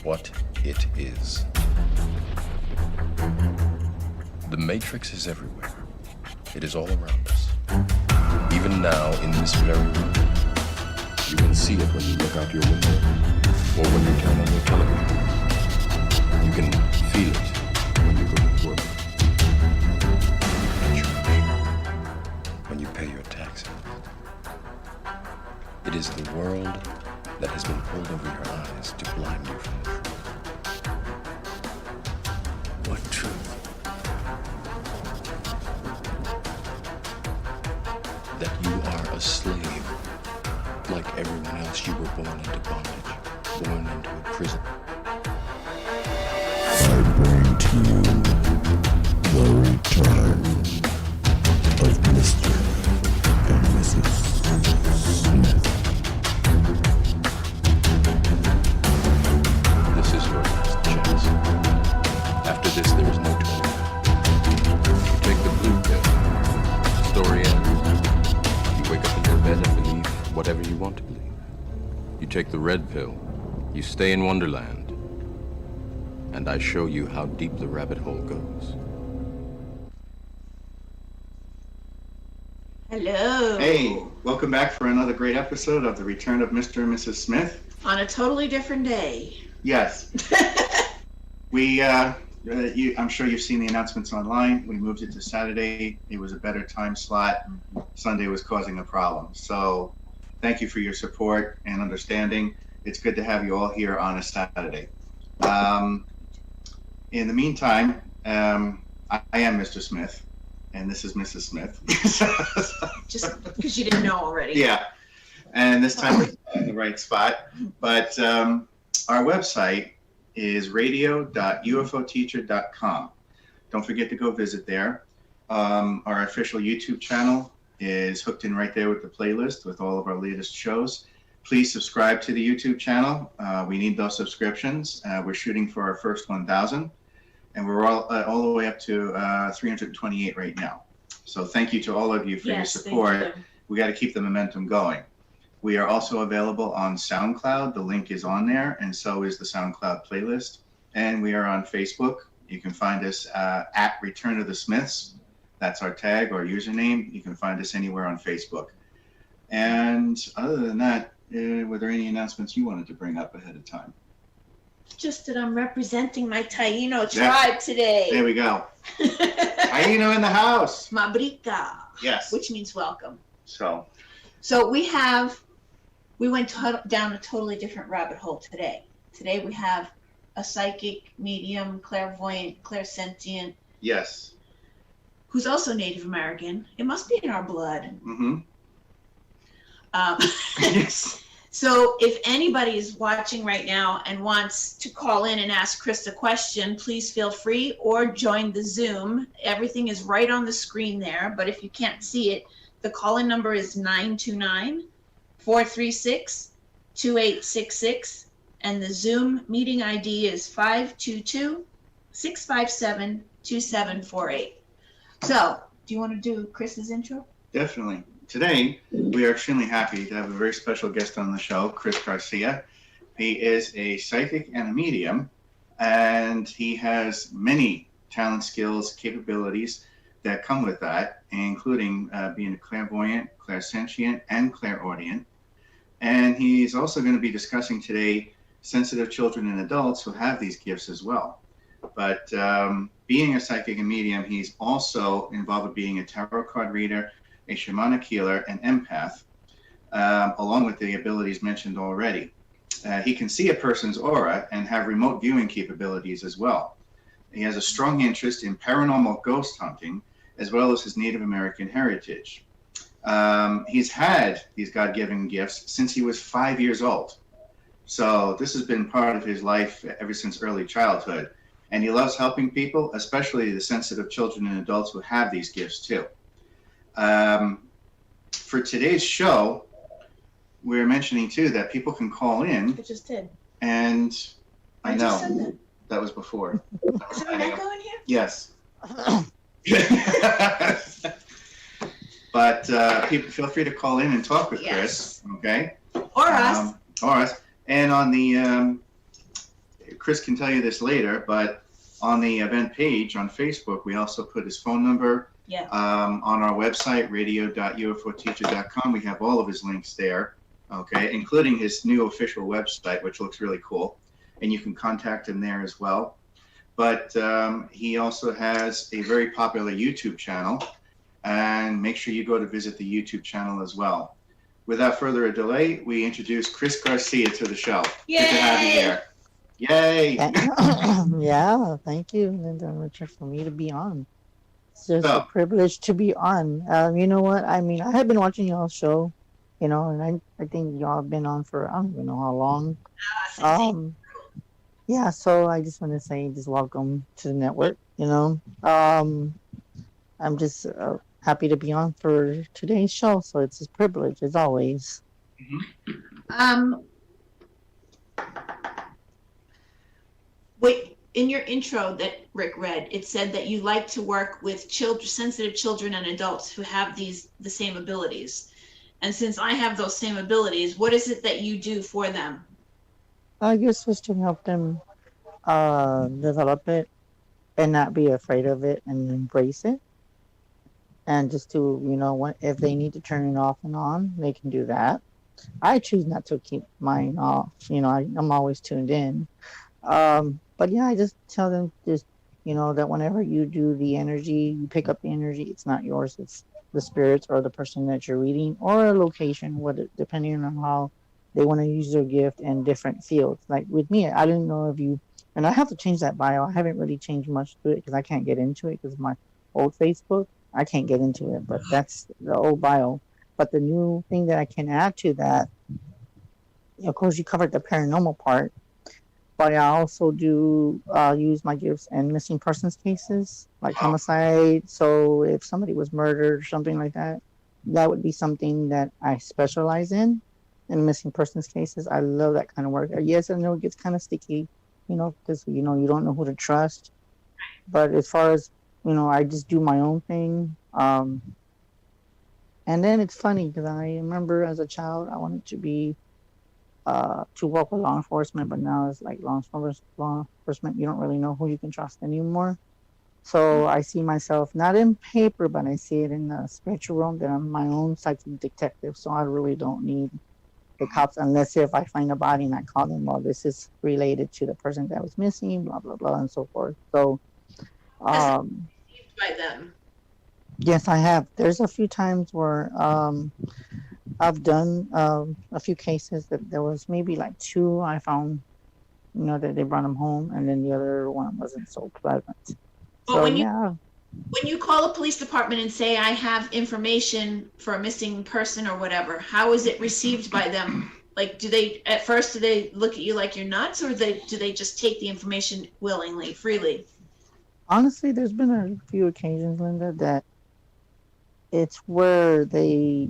what it is. The Matrix is everywhere. It is all around us. Even now, in this very room. You can see it when you look out your window, or when you turn on your television. You can feel it when you go to work, at church, when you pay your taxes. It is the world that has been pulled over your eyes to blind you from the truth. What truth? That you are a slave. Like everyone else, you were born into bondage, born into a prison. I bring to you the return of Mr. and Mrs. Smith. This is your last chance. After this, there is no turning back. You take the blue pill. Story ends. You wake up in your bed and believe whatever you want to believe. You take the red pill. You stay in Wonderland. And I show you how deep the rabbit hole goes. Hello. Hey, welcome back for another great episode of The Return of Mr. and Mrs. Smith. On a totally different day. Yes. I'm sure you've seen the announcements online. We moved it to Saturday. It was a better time slot. Sunday was causing a problem. So thank you for your support and understanding. It's good to have you all here on a Saturday. In the meantime, I am Mr. Smith, and this is Mrs. Smith. Just because you didn't know already. Yeah, and this time we're in the right spot. But our website is radio.ufoteacher.com. Don't forget to go visit there. Our official YouTube channel is hooked in right there with the playlist with all of our latest shows. Please subscribe to the YouTube channel. We need those subscriptions. We're shooting for our first 1,000, and we're all the way up to 328 right now. So thank you to all of you for your support. We got to keep the momentum going. We are also available on SoundCloud. The link is on there, and so is the SoundCloud playlist. And we are on Facebook. You can find us at Return of the Smiths. That's our tag or username. You can find us anywhere on Facebook. And other than that, were there any announcements you wanted to bring up ahead of time? Just that I'm representing my Taino tribe today. There we go. Taino in the house. Mabrika. Yes. Which means welcome. So we went down a totally different rabbit hole today. Today we have a psychic, medium, clairvoyant, clairsentient. Yes. Who's also Native American. It must be in our blood. Mm-hmm. Yes. So if anybody is watching right now and wants to call in and ask Chris a question, please feel free, or join the Zoom. Everything is right on the screen there, but if you can't see it, the call-in number is 929-436-2866, and the Zoom meeting ID is 522-657-2748. So, do you want to do Chris's intro? Definitely. Today, we are extremely happy to have a very special guest on the show, Chris Garcia. He is a psychic and a medium, and he has many talent, skills, capabilities that come with that, including being a clairvoyant, clairsentient, and clairaudient. And he's also going to be discussing today sensitive children and adults who have these gifts as well. But being a psychic and medium, he's also involved with being a tarot card reader, a shamanic healer, an empath, along with the abilities mentioned already. He can see a person's aura and have remote viewing capabilities as well. He has a strong interest in paranormal ghost hunting, as well as his Native American heritage. He's had these God-given gifts since he was 5 years old. So this has been part of his life ever since early childhood. And he loves helping people, especially the sensitive children and adults who have these gifts too. For today's show, we're mentioning too that people can call in. I just did. And I know just said that was before. Is there an echo in here? Yes. But people, feel free to call in and talk with Chris. Okay. Or us. Or us. And on the Chris can tell you this later, but on the event page on Facebook, we also put his phone number. Yeah. On our website, radio.ufoteacher.com, we have all of his links there, okay, including his new official website, which looks really cool. And you can contact him there as well. But he also has a very popular YouTube channel, and make sure you go to visit the YouTube channel as well. Without further delay, we introduce Chris Garcia to the show. Yay! Good to have you here. Yay! Yeah, thank you, Linda and Richard, for me to be on. It's just So- a privilege to be on. You know what? I mean, I have been watching y'all's show, you know, and I think y'all have been on for, I don't even know how long. Yeah, so I just want to say just welcome to the network, you know. I'm just happy to be on for today's show, so it's a privilege as always. Wait, in your intro that Rick read, it said that you like to work with children, sensitive children and adults who have the same abilities. And since I have those same abilities, what is it that you do for them? I guess just to help them develop it and not be afraid of it and embrace it. And just to, you know, if they need to turn it off and on, they can do that. I choose not to keep mine off. You know, I'm always tuned in. But yeah, I just tell them just, you know, that whenever you do the energy, you pick up the energy, it's not yours. It's the spirits or the person that you're reading or a location, depending on how they want to use their gift in different fields. Like with me, I didn't know if you, and I have to change that bio. I haven't really changed much to it because I can't get into it because my old Facebook, I can't get into it, but that's the old bio. But the new thing that I can add to that, of course, you covered the paranormal part, but I also do use my gifts in missing persons cases, like homicide. So if somebody was murdered or something like that, that would be something that I specialize in missing persons cases. I love that kind of work. Yes, I know it gets kind of sticky, you know, because, you know, you don't know who to trust. But as far as, you know, I just do my own thing. And then it's funny because I remember as a child, I wanted to be, to work with law enforcement, but now it's like law enforcement, you don't really know who you can trust anymore. So I see myself not in paper, but I see it in the spiritual realm that I'm my own psychic detective. So I really don't need the cops unless if I find a body and I call them, well, this is related to the person that was missing, blah, blah, blah, and so forth. So, By them. yes, I have. There's a few times where I've done a few cases that there was maybe like two I found, you know, that they brought them home, and then the other one wasn't so pleasant. Well, So, when you call a police department and say, I have information for a missing person or whatever, how is it received by them? Like, do they look at you like you're nuts, or do they just take the information willingly, freely? honestly, there's been a few occasions, Linda, that it's where they,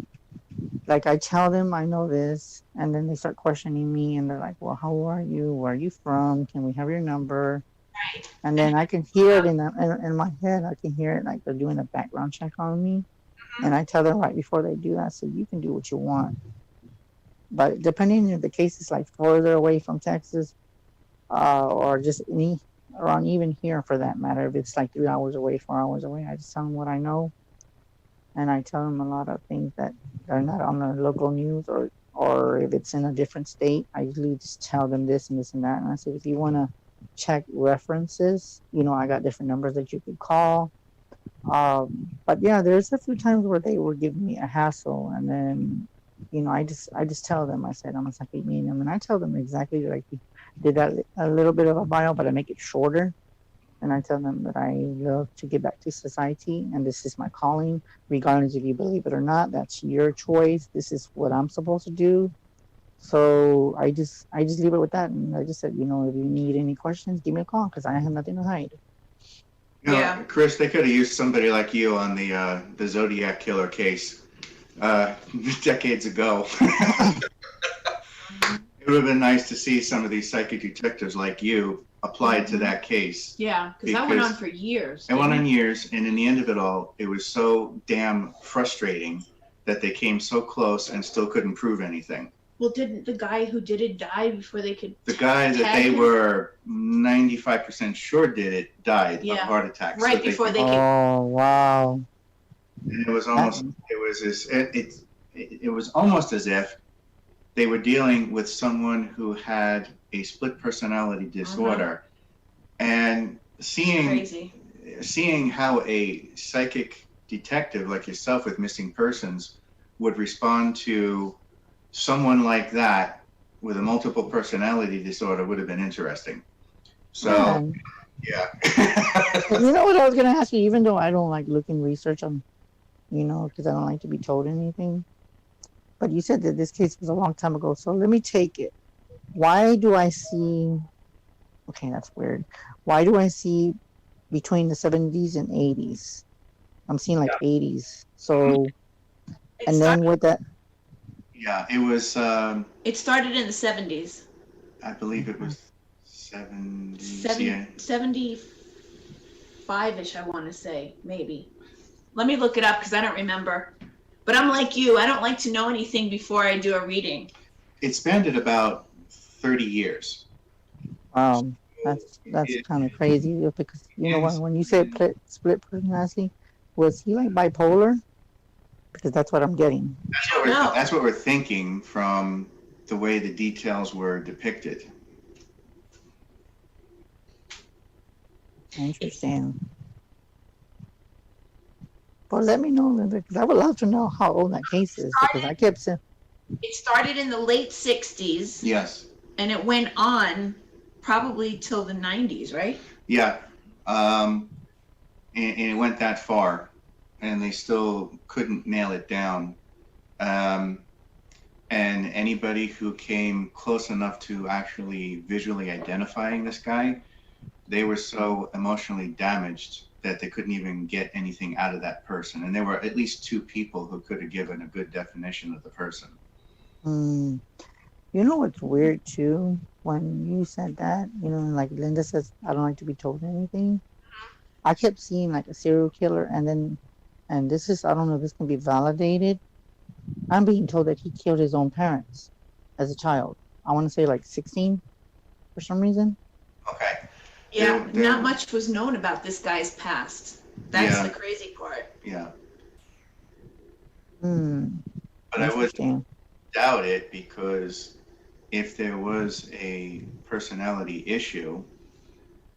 like, I tell them I know this, and then they start questioning me, and they're like, well, how are you? Where are you from? Can we have your number? Right. And then I can hear it in my head. I can hear it like they're doing a background check on me. And I tell them right before they do that, so you can do what you want. But depending on the case, is like further away from Texas, or just around even here for that matter. If it's like 3 hours away, 4 hours away, I just tell them what I know. And I tell them a lot of things that are not on the local news, or if it's in a different state, I usually just tell them this and this and that. And I say, if you want to check references, you know, I got different numbers that you could call. But yeah, there's a few times where they were giving me a hassle, and then, you know, I just tell them, I said, I'm a psychic medium, and I tell them exactly like did that a little bit of a bio, but I make it shorter. And I tell them that I love to give back to society, and this is my calling, regardless if you believe it or not. That's your choice. This is what I'm supposed to do. So I just leave it with that, and I just said, you know, if you need any questions, give me a call because I have nothing to hide. You know, Yeah. Chris, they could have used somebody like you on the Zodiac killer case decades ago. It would have been nice to see some of these psychic detectives like you applied to that case. Yeah, because that went on for years. It went on years, and in the end of it all, it was so damn frustrating that they came so close and still couldn't prove anything. Well, didn't the guy who did it die before they could? The guy that tag they him? were 95% sure did it died of Yeah. heart attack. Right before they could. Oh, wow. And it was almost it was almost as if they were dealing with someone who had a split personality disorder, and Crazy. seeing how a psychic detective like yourself with missing persons would respond to someone like that with a multiple personality disorder would have been interesting. So, yeah. You know what I was going to ask you, even though I don't like looking research on, because I don't like to be told anything. But you said that this case was a long time ago. So let me take it. Why do I see, okay, that's weird. Why do I see between the 70s and 80s? I'm seeing like 80s. So, and then with that. Yeah, it was. It started in the 70s. I believe it was 70s. 75-ish, I want to say, maybe. Let me look it up because I don't remember. But I'm like you. I don't like to know anything before I do a reading. It spanned at about 30 years. That's kind of crazy because you know what? When you said split personality, was he like bipolar? Because that's what I'm getting. That's what we're thinking from the way the details were depicted. Interesting. Well, let me know a little bit because I would love to know how old that case is because I kept saying. It started in the late 60s. Yes. And it went on probably till the 90s, right? Yeah. And it went that far, and they still couldn't nail it down. And anybody who came close enough to actually visually identifying this guy, they were so emotionally damaged that they couldn't even get anything out of that person. And there were at least two people who could have given a good definition of the person. You know what's weird too? When you said that, like Linda says, I don't like to be told anything. I kept seeing like a serial killer, and this is, I don't know if this can be validated. I'm being told that he killed his own parents as a child. I want to say like 16 for some reason. Okay. Yeah, not much was known about this guy's past. That's the crazy part. Yeah. But I wouldn't doubt it, because if there was a personality issue,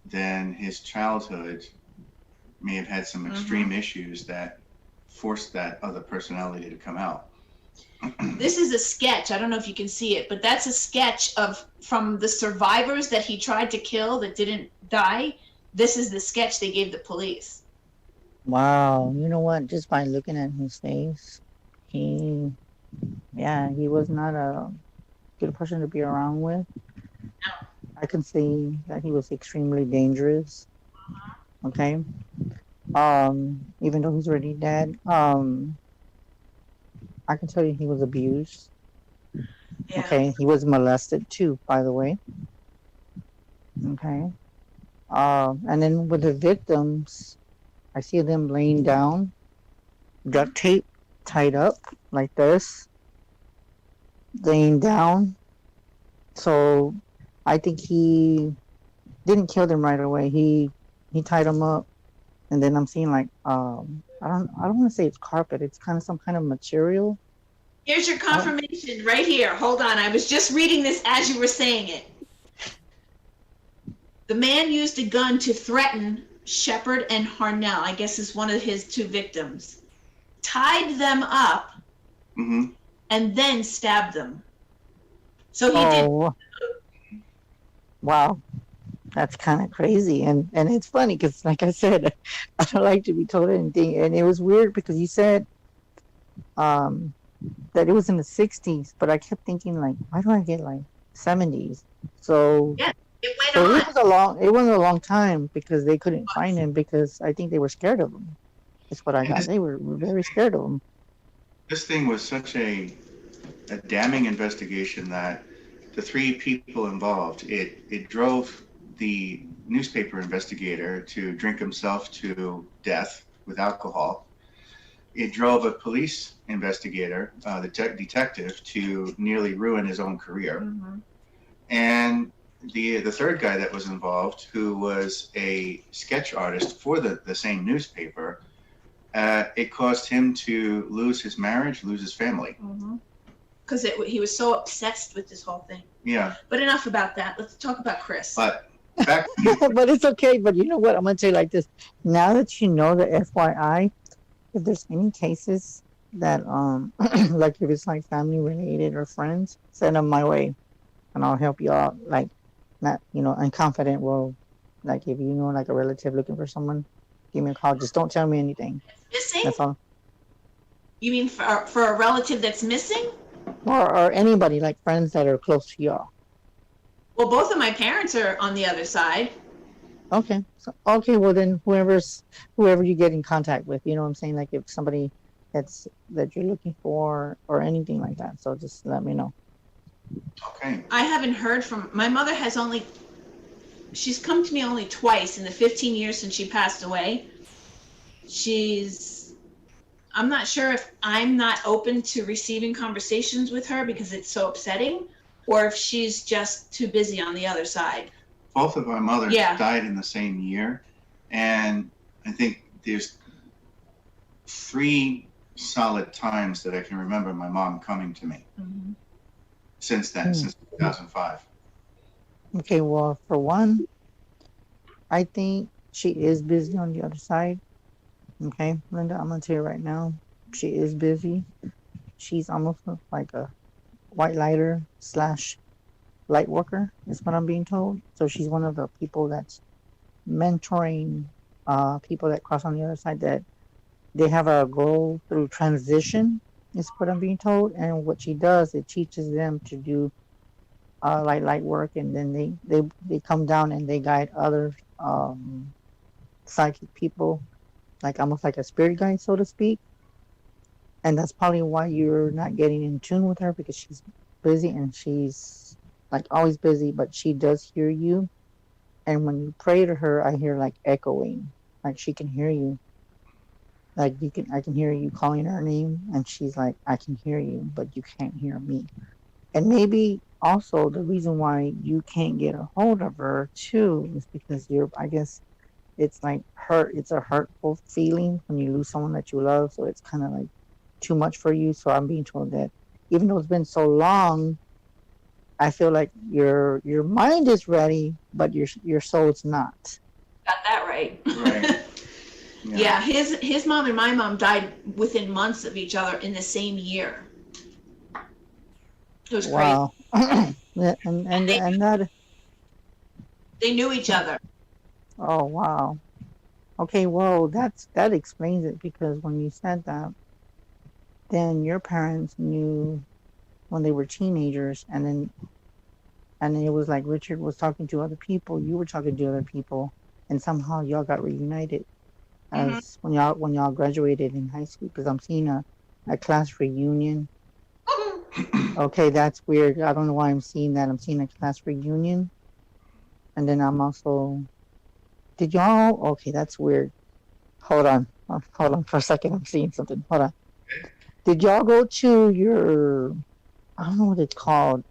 then his childhood may have had some extreme issues that forced that other personality to come out. This is a sketch. I don't know if you can see it, but that's a sketch from the survivors that he tried to kill that didn't die. This is the sketch they gave the police. Wow. You know what? Just by looking at his face, he was not a good person to be around with. No. I can see that he was extremely dangerous. Okay. Even though he's already dead, I can tell you he was abused. Yeah. Okay. He was molested too, by the way. Okay. And then with the victims, I see them laying down, duct tape tied up like this, laying down. So I think he didn't kill them right away. He tied them up, and then I'm seeing like I don't want to say it's carpet. It's kind of some kind of material. Here's your confirmation right here. Hold on. I was just reading this as you were saying it. The man used a gun to threaten Shepard and Harnell, I guess is one of his two victims, tied them up, and then stabbed them. So he did. Wow. That's kind of crazy. And it's funny because, like I said, I don't like to be told anything. And it was weird because you said that it was in the 60s, but I kept thinking, like, why do I get, like, 70s? So, yeah, it went so on. It wasn't a long time because they couldn't find him because I think they were scared of him. That's what I got. They were very scared of him. This thing was such a damning investigation that the three people involved, it drove the newspaper investigator to drink himself to death with alcohol. it drove a police investigator, the detective, to nearly ruin his own career. Mm-hmm. And the third guy that was involved, who was a sketch artist for the same newspaper, it caused him to lose his marriage, lose his family. Because he was so obsessed with this whole thing. Yeah. But enough about that. Let's talk about Chris. But back. But it's okay. But you know what? I'm going to tell you like this. Now that you know the FYI, if there's any cases that, like if it's like family related or friends, send them my way and I'll help you out. Like, not, you know, unconfident. Well, like if you know like a relative looking for someone, give me a call. Just don't tell me anything. Missing? That's all. You mean for a relative that's missing? Or anybody, like friends that are close to y'all. Well, both of my parents are on the other side. Okay. So, okay, well then whoever you get in contact with, you know what I'm saying? Like if somebody that you're looking for or anything like that. So just let me know. Okay. I haven't heard from my mother. She's come to me only twice in the 15 years since she passed away. I'm not sure if I'm not open to receiving conversations with her because it's so upsetting, or if she's just too busy on the other side. Both of our mothers Yeah. died in the same year, and I think there's 3 solid times that I can remember my mom coming to me since then, since 2005. Okay, well for one, I think she is busy on the other side. Okay, Linda, I'm gonna tell you right now, she is busy. She's almost like a white lighter / light worker, is what I'm being told. So she's one of the people that's mentoring people that cross on the other side, that they have a goal through transition, is what I'm being told. And what she does, it teaches them to do light work, and then they come down and they guide other psychic people, like almost like a spirit guide, so to speak. And that's probably why you're not getting in tune with her, because she's busy, and she's like always busy, but she does hear you. And when you pray to her, I hear like echoing, like she can hear you. Like I can hear you calling her name, and she's like, I can hear you, but you can't hear me. And maybe also the reason why you can't get a hold of her too is because I guess it's like it's a hurtful feeling when you lose someone that you love. So it's kind of like too much for you. So I'm being told that even though it's been so long, I feel like your mind is ready, but your soul's not. Got that right. Right. Yeah, his mom and my mom died within months of each other in the same year. It was Wow. Yeah, and that. They knew each other. Oh wow. Okay, well that explains it, because when you said that, then your parents knew when they were teenagers, and then it was like Richard was talking to other people, you were talking to other people, and somehow y'all got reunited as when y'all graduated in high school, because I'm seeing a class reunion. Okay, that's weird. I don't know why I'm seeing that. I'm seeing a class reunion. And then I'm also, did y'all, okay, that's weird. Hold on for a second. I'm seeing something. Hold on. Did y'all go to your, I don't know what it's called,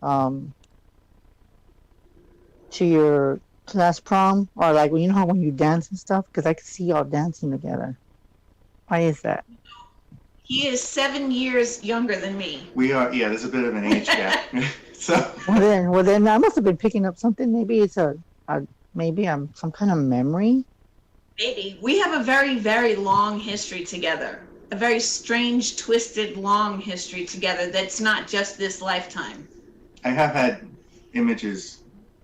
to your class prom? Or like, you know how when you dance and stuff? Because I could see y'all dancing together. Why is that? He is 7 years younger than me. We are, yeah, there's a bit of an age gap. So. Well then I must have been picking up something. Maybe it's maybe I'm some kind of memory. Maybe. We have a very, very long history together. A very strange, twisted, long history together that's not just this lifetime. I have had images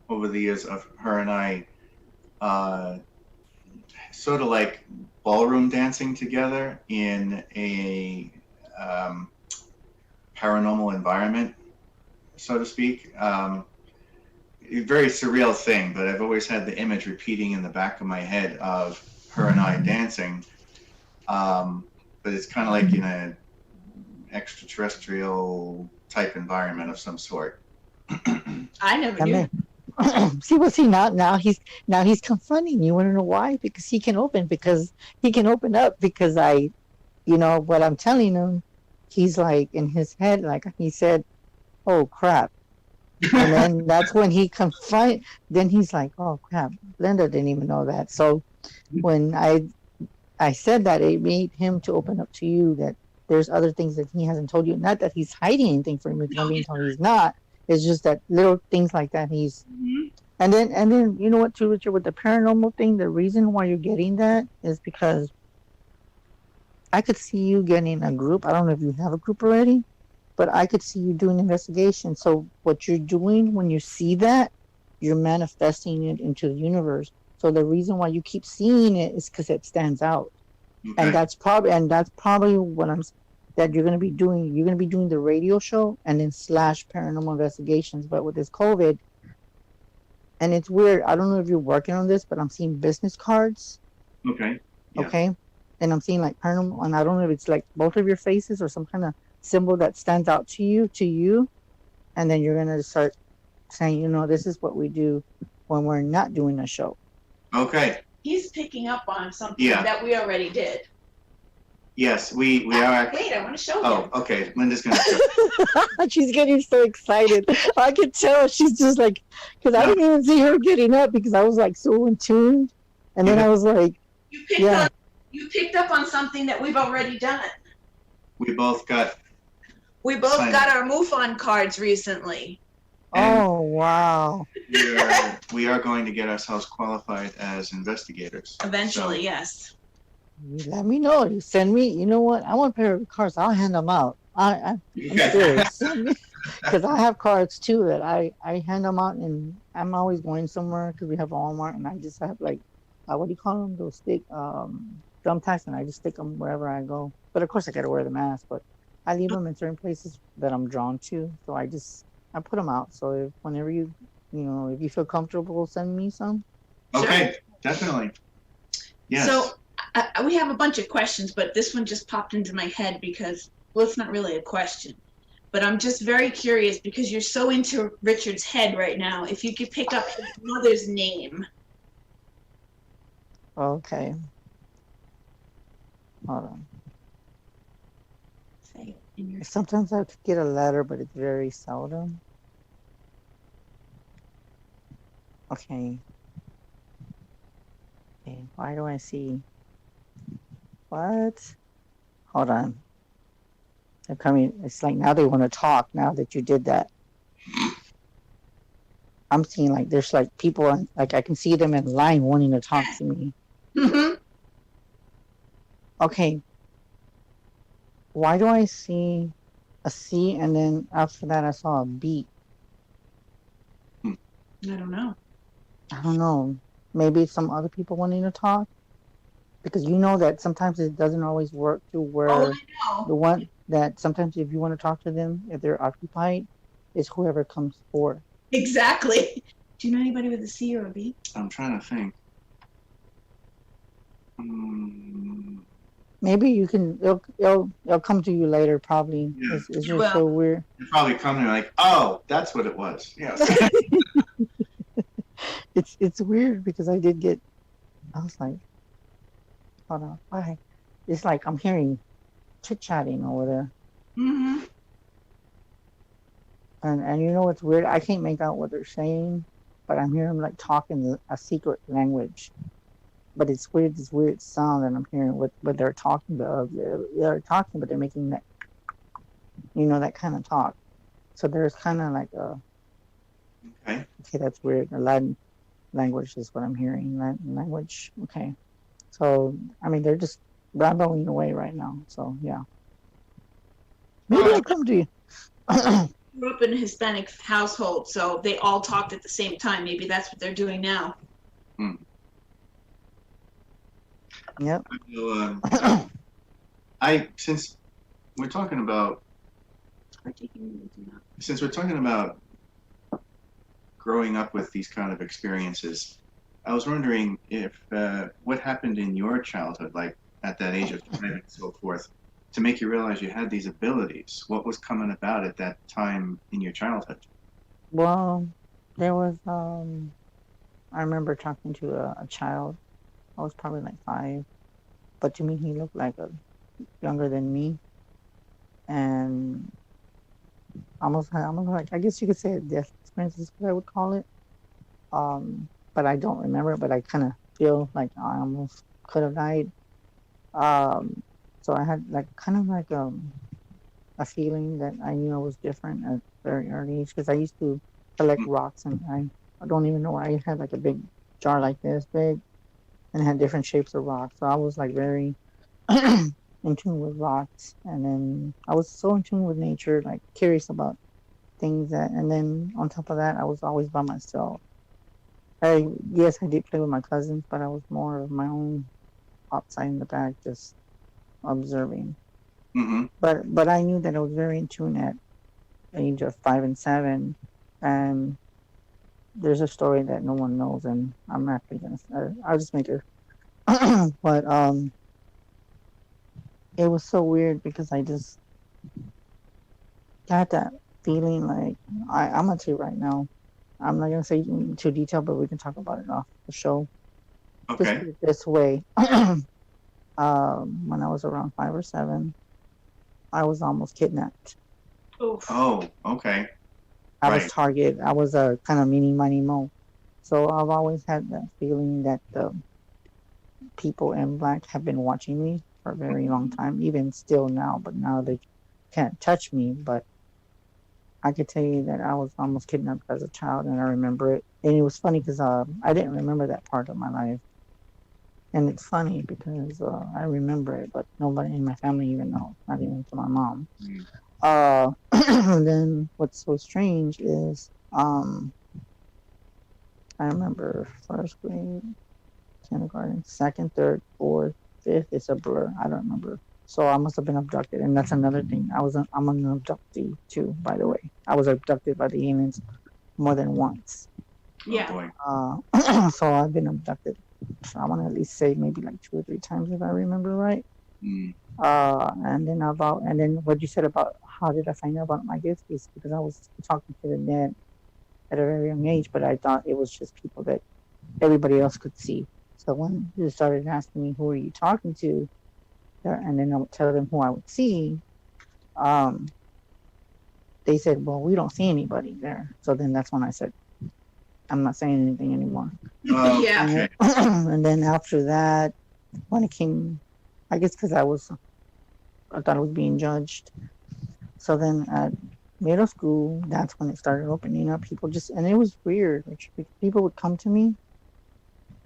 over the years of her and I sort of like ballroom dancing together in a paranormal environment, so to speak. A very surreal thing, but I've always had the image repeating in the back of my head of her and I dancing. But it's kind of like in an extraterrestrial type environment of some sort. I never knew. See, now he's confronting you. Want to know why? Because he can open up, because I you know, what I'm telling him, he's like in his head, like he said, "Oh crap." And then that's when he confront. Then he's like, "Oh crap, Linda didn't even know that." So when I said that, it made him to open up to you that there's other things that he hasn't told you. Not that he's hiding anything from you, because I'm being told he's not. It's just that little things like that he's. Mhm. And then you know what too, Richard, with the paranormal thing, the reason why you're getting that is because I could see you getting a group. I don't know if you have a group already, but I could see you doing investigation. So what you're doing when you see that, you're manifesting it into the universe. So the reason why you keep seeing it is because it stands out. And Okay. that's probably what that you're gonna be doing. You're gonna be doing the radio show and then slash paranormal investigations. But with this COVID, and it's weird. I don't know if you're working on this, but I'm seeing business cards. Okay. Yeah. Okay. And I'm seeing like paranormal, and I don't know if it's like both of your faces or some kind of symbol that stands out to you. And then you're gonna start saying, you know, this is what we do when we're not doing a show. Okay. He's picking up on something Yeah. that we already did. Yes, we are. Wait, I want to show Oh, him. okay. Linda's gonna. She's getting so excited. I could tell she's just like, because I didn't even see her getting up because I was like so in tune. And then I was like, yeah. You picked up on something that we've already done. We both got. We both Sign got our MUFON cards recently. And Oh, wow. we are going to get ourselves qualified as investigators. Eventually, So, yes. You let me know. You send me, you know what? I want a pair of cards. I'll hand them out. I'm okay. serious. Because I have cards too that I hand them out, and I'm always going somewhere because we have Walmart, and I just have like, what do you call them? Those stick thumbtacks, and I just stick them wherever I go. But of course, I got to wear the mask, but I leave them in certain places that I'm drawn to. So I put them out. So if whenever you know, if you feel comfortable, send me some. Okay, definitely. Yes. So we have a bunch of questions, but this one just popped into my head because, well, it's not really a question, but I'm just very curious because you're so into Richard's head right now. If you could pick up his mother's name. Okay. Hold on. Say it in your. Sometimes I could get a letter, but it's very seldom. Okay. Okay, why do I see? What? Hold on. They're coming. It's like now they want to talk now that you did that. I'm seeing like there's like people, like I can see them in line wanting to talk to me. Mm-hmm. Okay. Why do I see a C and then after that I saw a B? I don't know. I don't know. Maybe some other people wanting to talk, because you know that sometimes it doesn't always work to where Oh, I the know. one that sometimes if you want to talk to them, if they're occupied, it's whoever comes forward. Exactly. Do you know anybody with a C or a B? I'm trying to think. Maybe you can. It'll come to you later. Probably. Yeah. It's just Well. so weird. You probably come there like, oh, that's what it was. Yes. It's weird because I did get. I was like, hold on, why? It's like I'm hearing chit chatting over there, Mm-hmm. and you know what's weird? I can't make out what they're saying, but I'm hearing them like talking a secret language. But it's weird, this weird sound, and I'm hearing what they're talking about. They're talking, but they're making that, that kind of talk. So there's kind of like a. Okay. Okay, that's weird. The Latin language is what I'm hearing. Latin language. Okay. So, I mean, they're just rambling away right now. So, yeah. Maybe I'll come to you. Grew up in a Hispanic household, so they all talked at the same time. Maybe that's what they're doing now. Yep. So, since we're talking about growing up with these kind of experiences, I was wondering if what happened in your childhood, like at that age of 5 and so forth, to make you realize you had these abilities. What was coming about at that time in your childhood? Well, there was, I remember talking to a child. I was probably like 5. But to me, he looked like younger than me, and almost like I guess you could say a death experience is what I would call it. But I don't remember it, but I kind of feel like I almost could have died. Um, so I had like kind of like a feeling that I knew I was different at a very early age because I used to collect rocks, and I don't even know why I had like a big jar like this big and it had different shapes of rocks. So I was like very in tune with rocks, and then I was so in tune with nature, like curious about things that, and then on top of that, I was always by myself. Yes, I did play with my cousins, but I was more of my own outside in the back, just observing. Mm-hmm. But I knew that I was very in tune at the age of 5 and 7, and there's a story that no one knows, and I'm actually gonna I'll just make it. But it was so weird because I just got that feeling like I'm gonna tell you right now. I'm not gonna say too detailed, but we can talk about it off the show. Just Okay. put it this way. When I was around 5 or 7, I was almost kidnapped. Oof. Oh, okay. I was Right. target. I was a kind of meanie miny mo. So I've always had that feeling that the people in black have been watching me for a very long time, even still now. But now they can't touch me. But I could tell you that I was almost kidnapped as a child, and I remember it. And it was funny because I didn't remember that part of my life. And it's funny because I remember it, but nobody in my family even knows, not even to my mom. And then what's so strange is I remember first grade, kindergarten, second, third, fourth, fifth. It's a blur. I don't remember. So I must have been abducted, and that's another thing. I'm an abductee too, by the way. I was abducted by the aliens more than once. Yeah. Oh, boy. So I've been abducted. So I want to at least say maybe like 2 or 3 times if I remember right. Mm. And then what you said about how did I find out about my gift is because I was talking to the dad at a very young age, but I thought it was just people that everybody else could see. So when he started asking me, who are you talking to? And then I would tell them who I would see. Um, they said, well, we don't see anybody there. So then that's when I said, I'm not saying anything anymore. Oh, Yeah. okay. And then after that, when it came, I guess because I thought I was being judged. So then at middle school, that's when it started opening up. And it was weird. Like, people would come to me,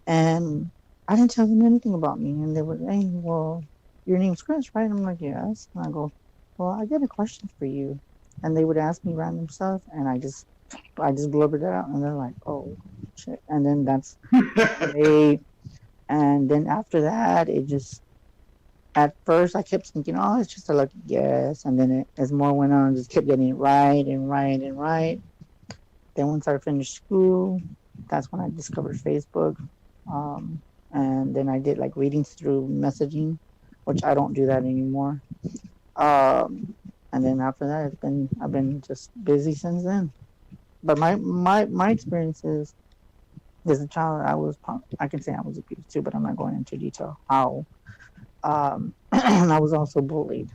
and I didn't tell them anything about me. And they would, hey, well, your name's Chris, right? I'm like, yes. And I go, well, I got a question for you. And they would ask me random stuff, and I just blubbered it out, and they're like, oh, shit. And then that's and then after that, at first I kept thinking, oh, it's just a lucky guess. And then as more went on, I just kept getting it right and right and right. Then once I finished school, that's when I discovered Facebook. And then I did like readings through messaging, which I don't do that anymore. And then after that, I've been just busy since then. But my experiences as a child, I can say I was abused too, but I'm not going into detail how. And I was also bullied.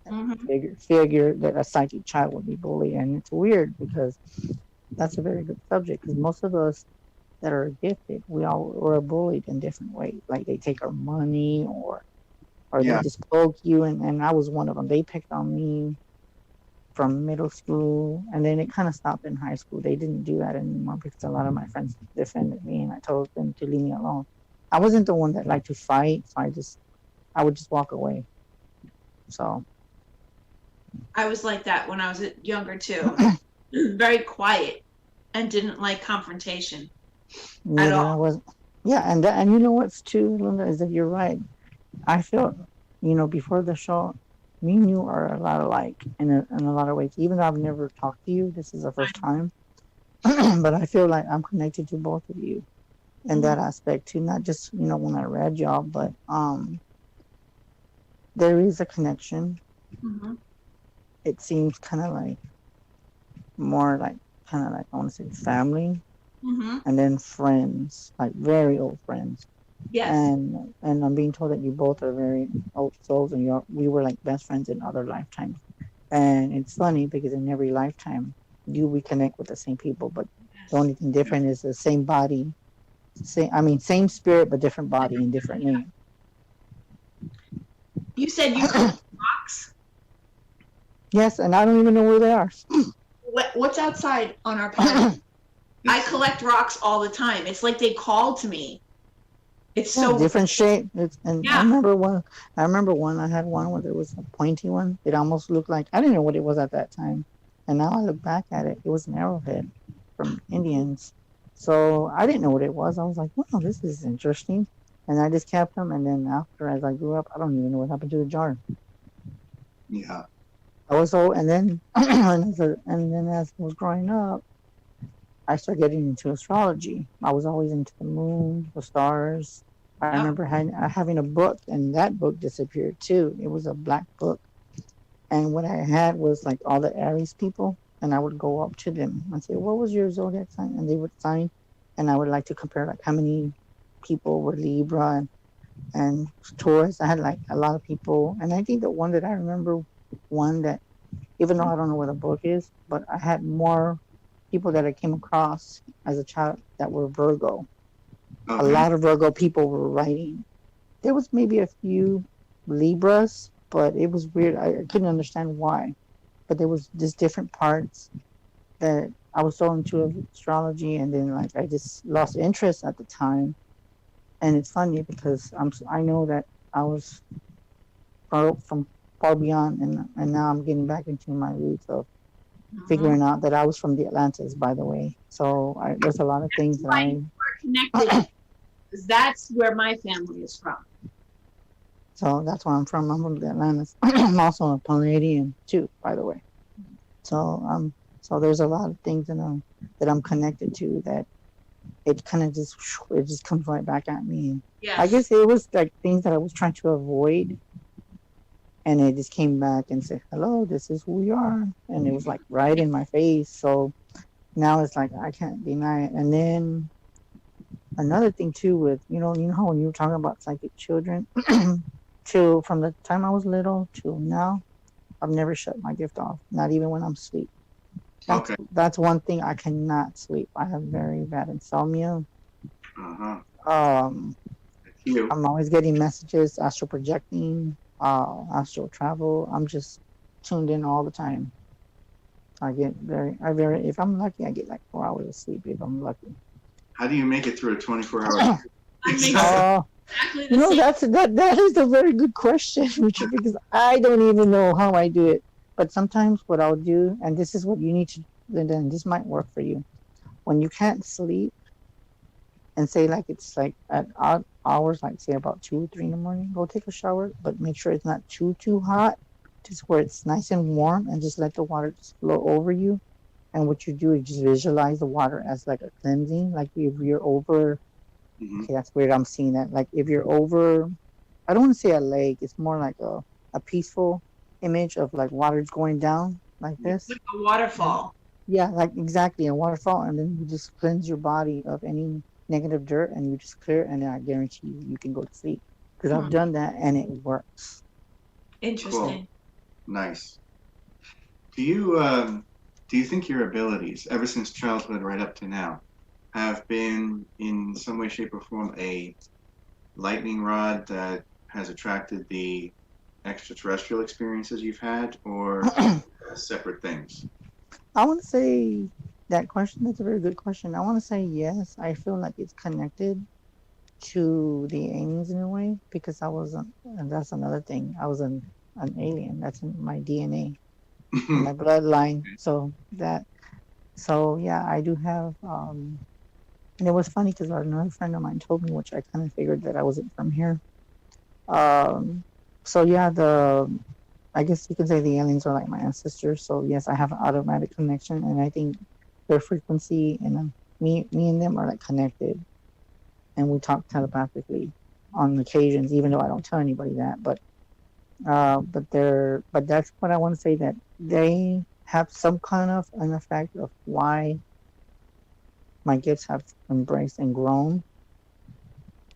Mhm. Figure that a psychic child would be bullied, and it's weird because that's a very good subject. Because most of us that are gifted, we all were bullied in different ways. Like they take our money, or they Yeah. just poke you, and I was one of them. They picked on me from middle school, and then it kind of stopped in high school. They didn't do that anymore because a lot of my friends defended me, and I told them to leave me alone. I wasn't the one that liked to fight, so I would just walk away. So I was like that when I was younger too. Very quiet and didn't like confrontation at neither I all. was. Yeah, and you know what's too, Linda, is that you're right. I felt, before the show, me and you are a lot alike in a lot of ways. Even though I've never talked to you, this is the first time. But I feel like I'm connected to both of you in that aspect too. Not just when I read y'all, but there is a connection. Mhm. It seems kind of like more like I want to say family, Mhm. and then friends, like very old friends. Yes. And I'm being told that you both are very old souls, and we were like best friends in other lifetimes. And it's funny because in every lifetime, you reconnect with the same people, but the only thing different is the same body, same spirit but different body and different name. You said you collect rocks. Yes, and I don't even know where they are. What's outside on our planet? I collect rocks all the time. It's like they call to me. It's Yeah, so different shape. And Yeah. I remember one. I had one where there was a pointy one. It almost looked like, I didn't know what it was at that time, and now I look back at it. It was an arrowhead from Indians. So I didn't know what it was. I was like, wow, this is interesting. And I just kept them. And then after, as I grew up, I don't even know what happened to the jar. Yeah. I was so, and then as I was growing up, I started getting into astrology. I was always into the moon, the stars. I Yep. remember having a book, and that book disappeared too. It was a black book, and what I had was like all the Aries people, and I would go up to them and say, "What was your zodiac sign?" And they would sign, and I would like to compare like how many people were Libra and Taurus. I had like a lot of people, and I think the one that I remember, one that, even though I don't know what the book is, but I had more people that I came across as a child that were Virgo. A Okay. lot of Virgo people were writing. There was maybe a few Libras, but it was weird. I couldn't understand why. But there was just different parts that I was so into astrology, and then like I just lost interest at the time. And it's funny because I know that I was from far beyond, and now I'm getting back into my roots of figuring out that I was from the Atlantis, by the way. So there's a lot of things that Why we're connected, because that's where my family is from. So that's where I'm from. I'm from the Atlantis. I'm also a Palladian too, by the way. So there's a lot of things that I'm connected to that it kind of just comes right back at me. And Yes. I guess it was like things that I was trying to avoid, and it just came back and said, "Hello, this is who we are," and it was like right in my face. So now it's like I can't deny it. And then another thing too, with you know how when you were talking about psychic children, till from the time I was little till now, I've never shut my gift off, not even when I'm asleep. Okay. That's one thing I cannot sleep. I have very bad insomnia. Uh-huh. Um, You. I'm always getting messages, astral projecting, astral travel. I'm just tuned in all the time. If I'm lucky, I get like 4 hours of sleep if I'm lucky. How do you make it through a 24-hour? Exactly the same. That is a very good question, Richard, because I don't even know how I do it. But sometimes what I'll do, and this is what you need to, then this might work for you. When you can't sleep, and say like it's like at odd hours, like say about 2, 3 in the morning, go take a shower, but make sure it's not too hot, just where it's nice and warm, and just let the water just flow over you. And what you do is just visualize the water as like a cleansing. Like if you're over, Mhm. okay, that's weird. I'm seeing that. Like if you're over, I don't want to say a lake. It's more like a peaceful image of like water's going down like this. Like a waterfall. Yeah, like exactly a waterfall, and then you just cleanse your body of any negative dirt, and you just clear, and then I guarantee you can go to sleep. Because I've done that, and it works. Interesting. Cool. Nice. Do you think your abilities, ever since childhood right up to now, have been in some way, shape, or form a lightning rod that has attracted the extraterrestrial experiences you've had, or separate things? I want to say that question. That's a very good question. I want to say yes. I feel like it's connected to the aliens in a way because and that's another thing. I was an alien. That's in my DNA, in my bloodline. So yeah, I do have. And it was funny because another friend of mine told me, which I kind of figured that I wasn't from here. So yeah, I guess you could say the aliens are like my ancestors. So yes, I have an automatic connection, and I think their frequency and me and them are like connected, and we talk telepathically on occasions, even though I don't tell anybody that. But that's what I want to say, that they have some kind of an effect of why my gifts have embraced and grown.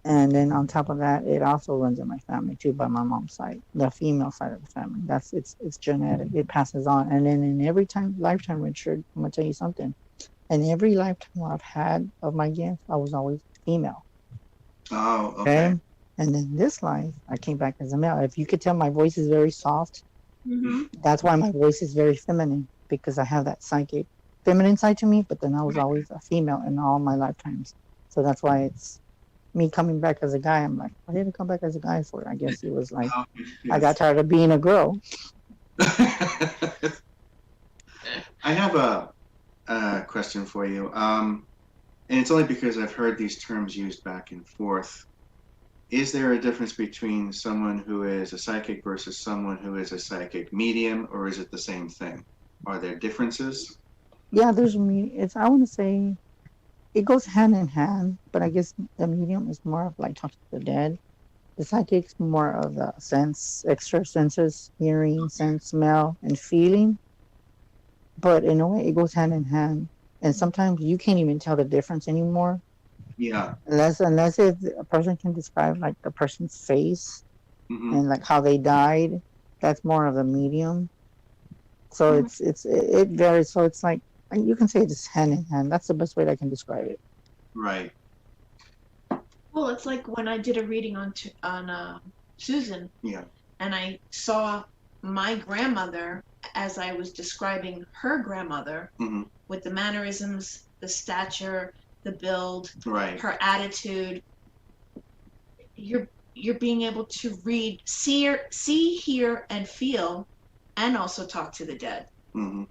And then on top of that, it also runs in my family too, by my mom's side, the female side of the family. That's it's genetic. It passes on. And then in every lifetime, Richard, I'm gonna tell you something. In every lifetime I've had of my gift, I was always female. Oh, Okay. okay. And then this life, I came back as a male. If you could tell, my voice is very soft. Hmm. That's why my voice is very feminine, because I have that psychic feminine side to me, but then I was always a female in all my lifetimes. So that's why it's me coming back as a guy. I'm like, I didn't come back as a guy for it. I guess it was like, Oh, I got yes. tired of being a girl. I have a question for you. And it's only because I've heard these terms used back and forth. Is there a difference between someone who is a psychic versus someone who is a psychic medium, or is it the same thing? Are there differences? Yeah, there's me. I want to say it goes hand in hand, but I guess the medium is more of like talking to the dead. The psychic's more of the extra senses, hearing, sense, smell, and feeling. But in a way, it goes hand in hand. And sometimes you can't even tell the difference anymore, Yeah. unless if a person can describe like the person's face Hmm. and like how they died. That's more of the medium. So it varies. So it's like you can say it's hand in hand. That's the best way that I can describe it. Right. Well, it's like when I did a reading on Susan, Yeah. and I saw my grandmother as I was describing her grandmother, Hmm. with the mannerisms, the stature, the build, Right. her attitude. You're being able to read, see, hear, and feel, and also talk to the dead. Hmm.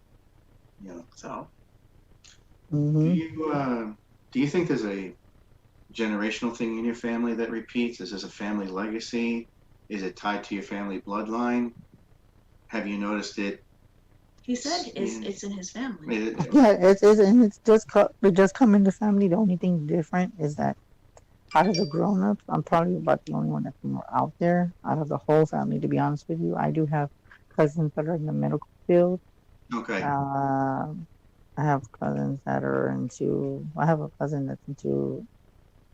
Yeah. So Do Hmm. you think there's a generational thing in your family that repeats? Is this a family legacy? Is it tied to your family bloodline? Have you noticed it? he said Yeah. it's in his family. Yeah, and it does come in the family. The only thing different is that out of the grown-ups, I'm probably about the only one that's more out there out of the whole family. To be honest with you, I do have cousins that are in the medical field. Okay. I have cousins that are into. I have a cousin that's into,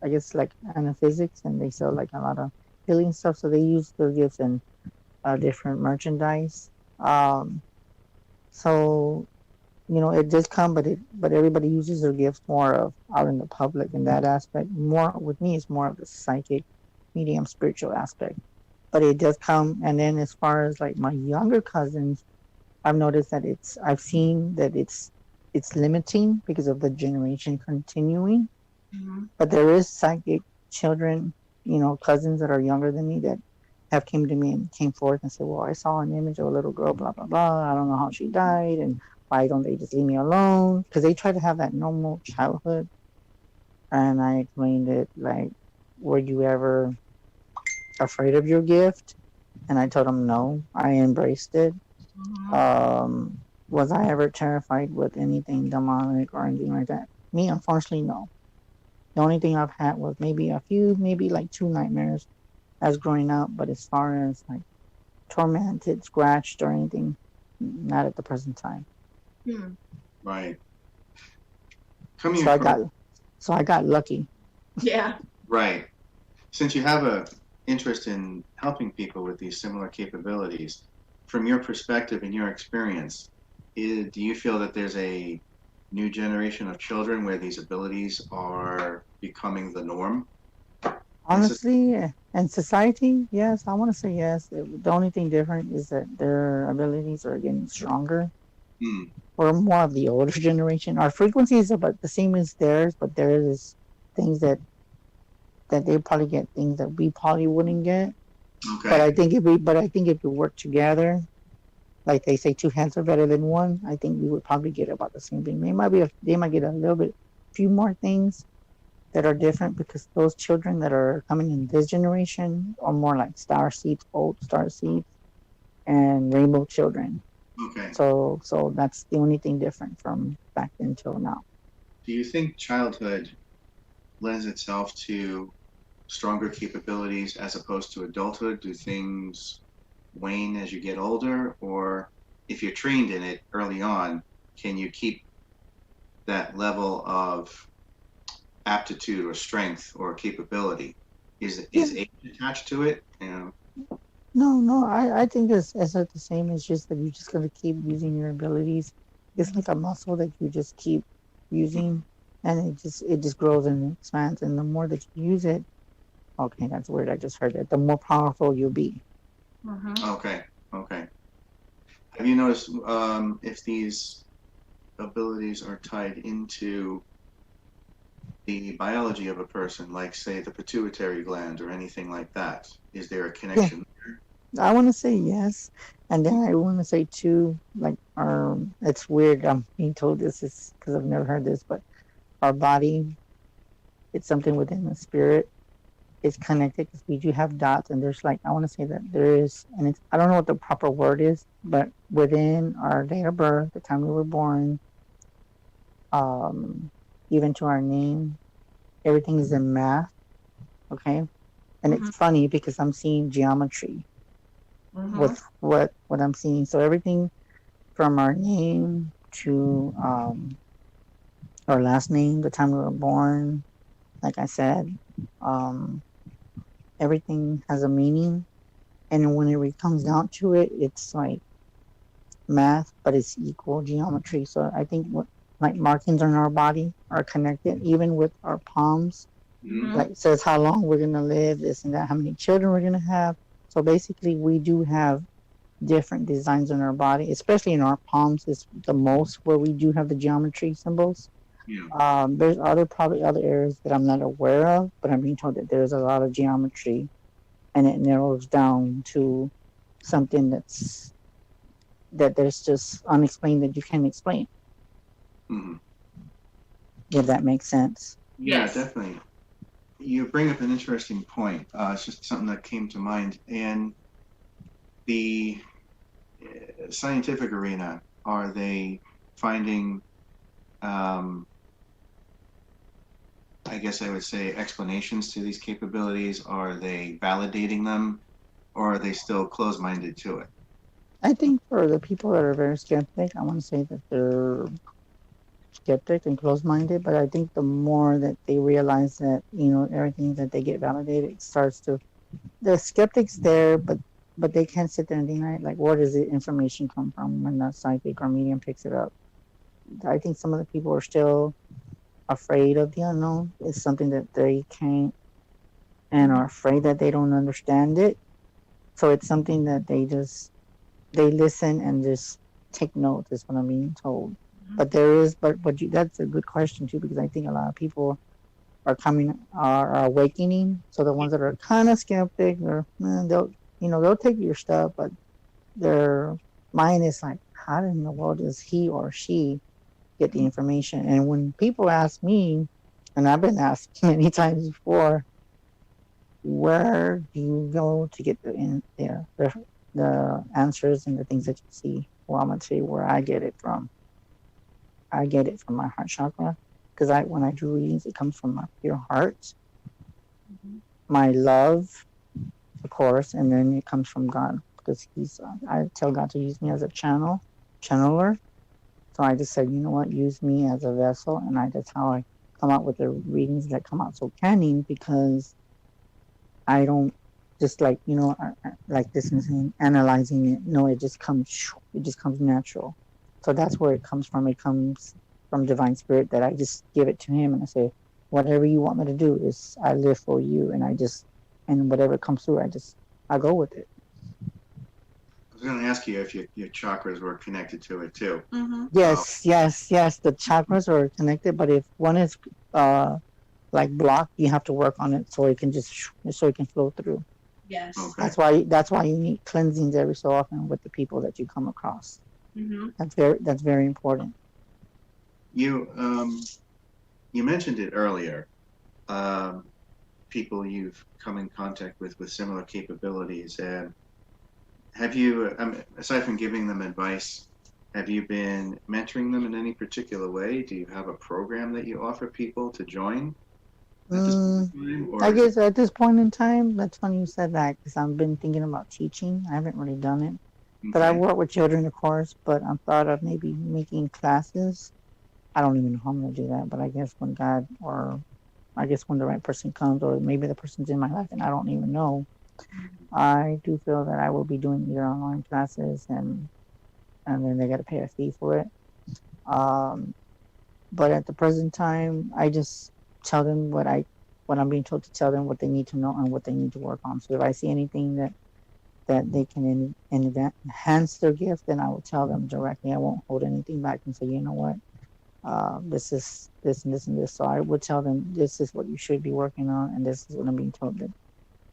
I guess, like anaphysics, and they sell like a lot of healing stuff. So they use their gifts in different merchandise. Um, so it does come, but everybody uses their gifts more of out in the public in that aspect. More with me, it's more of the psychic, medium, spiritual aspect. But it does come, and then as far as like my younger cousins, I've noticed that I've seen that it's limiting because of the generation continuing. Hmm. But there is psychic children, cousins that are younger than me that have came to me and came forth and said, well, I saw an image of a little girl, blah, blah, blah. I don't know how she died. And why don't they just leave me alone? Because they try to have that normal childhood. And I explained it like, were you ever afraid of your gift? And I told them, no, I embraced it. Hmm. Was I ever terrified with anything demonic or anything like that? Me, unfortunately, no. The only thing I've had was maybe like 2 nightmares as growing up. But as far as like tormented, scratched, or anything, not at the present time. Hmm. Right. Coming So I across. got lucky. Yeah. Right. Since you have a interest in helping people with these similar capabilities, from your perspective and your experience, do you feel that there's a new generation of children where these abilities are becoming the norm? Honestly, in society, yes, I want to say yes. The only thing different is that their abilities are getting stronger. Hmm. We're more of the older generation. Our frequency is about the same as theirs, but there is things that they probably get things that we probably wouldn't get. But Okay. I think if we work together, like they say, two hands are better than one. I think we would probably get about the same thing. They might get a little bit, few more things that are different because those children that are coming in this generation are more like star seeds, old star seeds, and rainbow children. Okay. So that's the only thing different from back then till now. Do you think childhood lends itself to stronger capabilities as opposed to adulthood? Do things wane as you get older? Or if you're trained in it early on, can you keep that level of aptitude or strength or capability Is Yeah. age attached to it? You know. No, I think it's not the same. It's just that you're just gonna keep using your abilities. It's like a muscle that you just keep using, and it just grows and expands. And the more that you use it, okay, that's weird. I just heard that. The more powerful you'll be. Mhm. Okay. Okay. Have you noticed if these abilities are tied into the biology of a person, like say the pituitary gland or anything like that? Is there a Yeah, connection? I want to say yes, and then I want to say too. Like, it's weird. I'm being told this is because I've never heard this, but our body, it's something within the spirit. Is connected because we do have dots, and there's like I want to say that there is, and it's I don't know what the proper word is, but within our date of birth, the time we were born, um, even to our name, everything is in math. Okay, and it's Mhm. funny because I'm seeing geometry Mhm. with what I'm seeing. So everything from our name to our last name, the time we were born, like I said, um, everything has a meaning. And when it comes down to it, it's like math, but it's equal geometry. So I think what like markings on our body are connected, even with our palms. Mm-hmm. Like it says how long we're gonna live, this and that, how many children we're gonna have. So basically, we do have different designs on our body, especially in our palms. Is the most where we do have the geometry symbols. Yeah. There's probably other areas that I'm not aware of, but I'm being told that there's a lot of geometry, and it narrows down to something that there's just unexplained that you can't explain. Mm-hmm. If that makes sense. Yeah, Yes. definitely. You bring up an interesting point. It's just something that came to mind. In the scientific arena, are they finding, um, I guess I would say, explanations to these capabilities? Are they validating them, or are they still closed-minded to it? I think for the people that are very skeptic, I want to say that they're skeptic and closed-minded. But I think the more that they realize that everything that they get validated, it starts to the skeptics there, but they can't sit there and deny it. Like, where does the information come from when the psychic or medium picks it up? I think some of the people are still afraid of the unknown. It's something that they can't and are afraid that they don't understand it. So it's something that they listen and just take notes is what I'm being told. But there is, that's a good question too, because I think a lot of people are awakening. So the ones that are kind of skeptic, or they'll take your stuff, but their mind is like, how in the world does he or she get the information? And when people ask me, and I've been asked many times before, where do you go to get the answers and the things that you see? Well, I'm gonna tell you where I get it from. I get it from my heart chakra, because when I do readings, it comes from my pure heart, my love, of course, and then it comes from God, because I tell God to use me as a channeler. So I just said, you know what, use me as a vessel, and that's how I come out with the readings that come out so canning, because I don't just like this and analyzing it. No, it just comes natural. So that's where it comes from. It comes from divine spirit, that I just give it to him and I say, whatever you want me to do is I live for you, and whatever comes through, I go with it. I was going to ask you if your chakras were connected to it too. Mm-hmm. Yes. The chakras are connected, but if one is like blocked, you have to work on it so it can flow through. Yes. Okay. That's why you need cleansings every so often with the people that you come across. Mm-hmm. That's very important. You mentioned it earlier. People you've come in contact with similar capabilities, and have you, aside from giving them advice, have you been mentoring them in any particular way? Do you have a program that you offer people to join at this point in time? Or I guess at this point in time, that's funny you said that, because I've been thinking about teaching. I haven't really done it, but I okay. work with children, of course. But I'm thought of maybe making classes. I don't even know how I'm gonna do that, but I guess when God or I guess when the right person comes, or maybe the person's in my life and I don't even know, I do feel that I will be doing either online classes and then they got to pay a fee for it. Um, but at the present time, I just tell them what I'm being told to tell them, what they need to know and what they need to work on. So if I see anything that they can enhance their gift, then I will tell them directly. I won't hold anything back and say, you know what, this is this and this and this. So I would tell them this is what you should be working on, and this is what I'm being told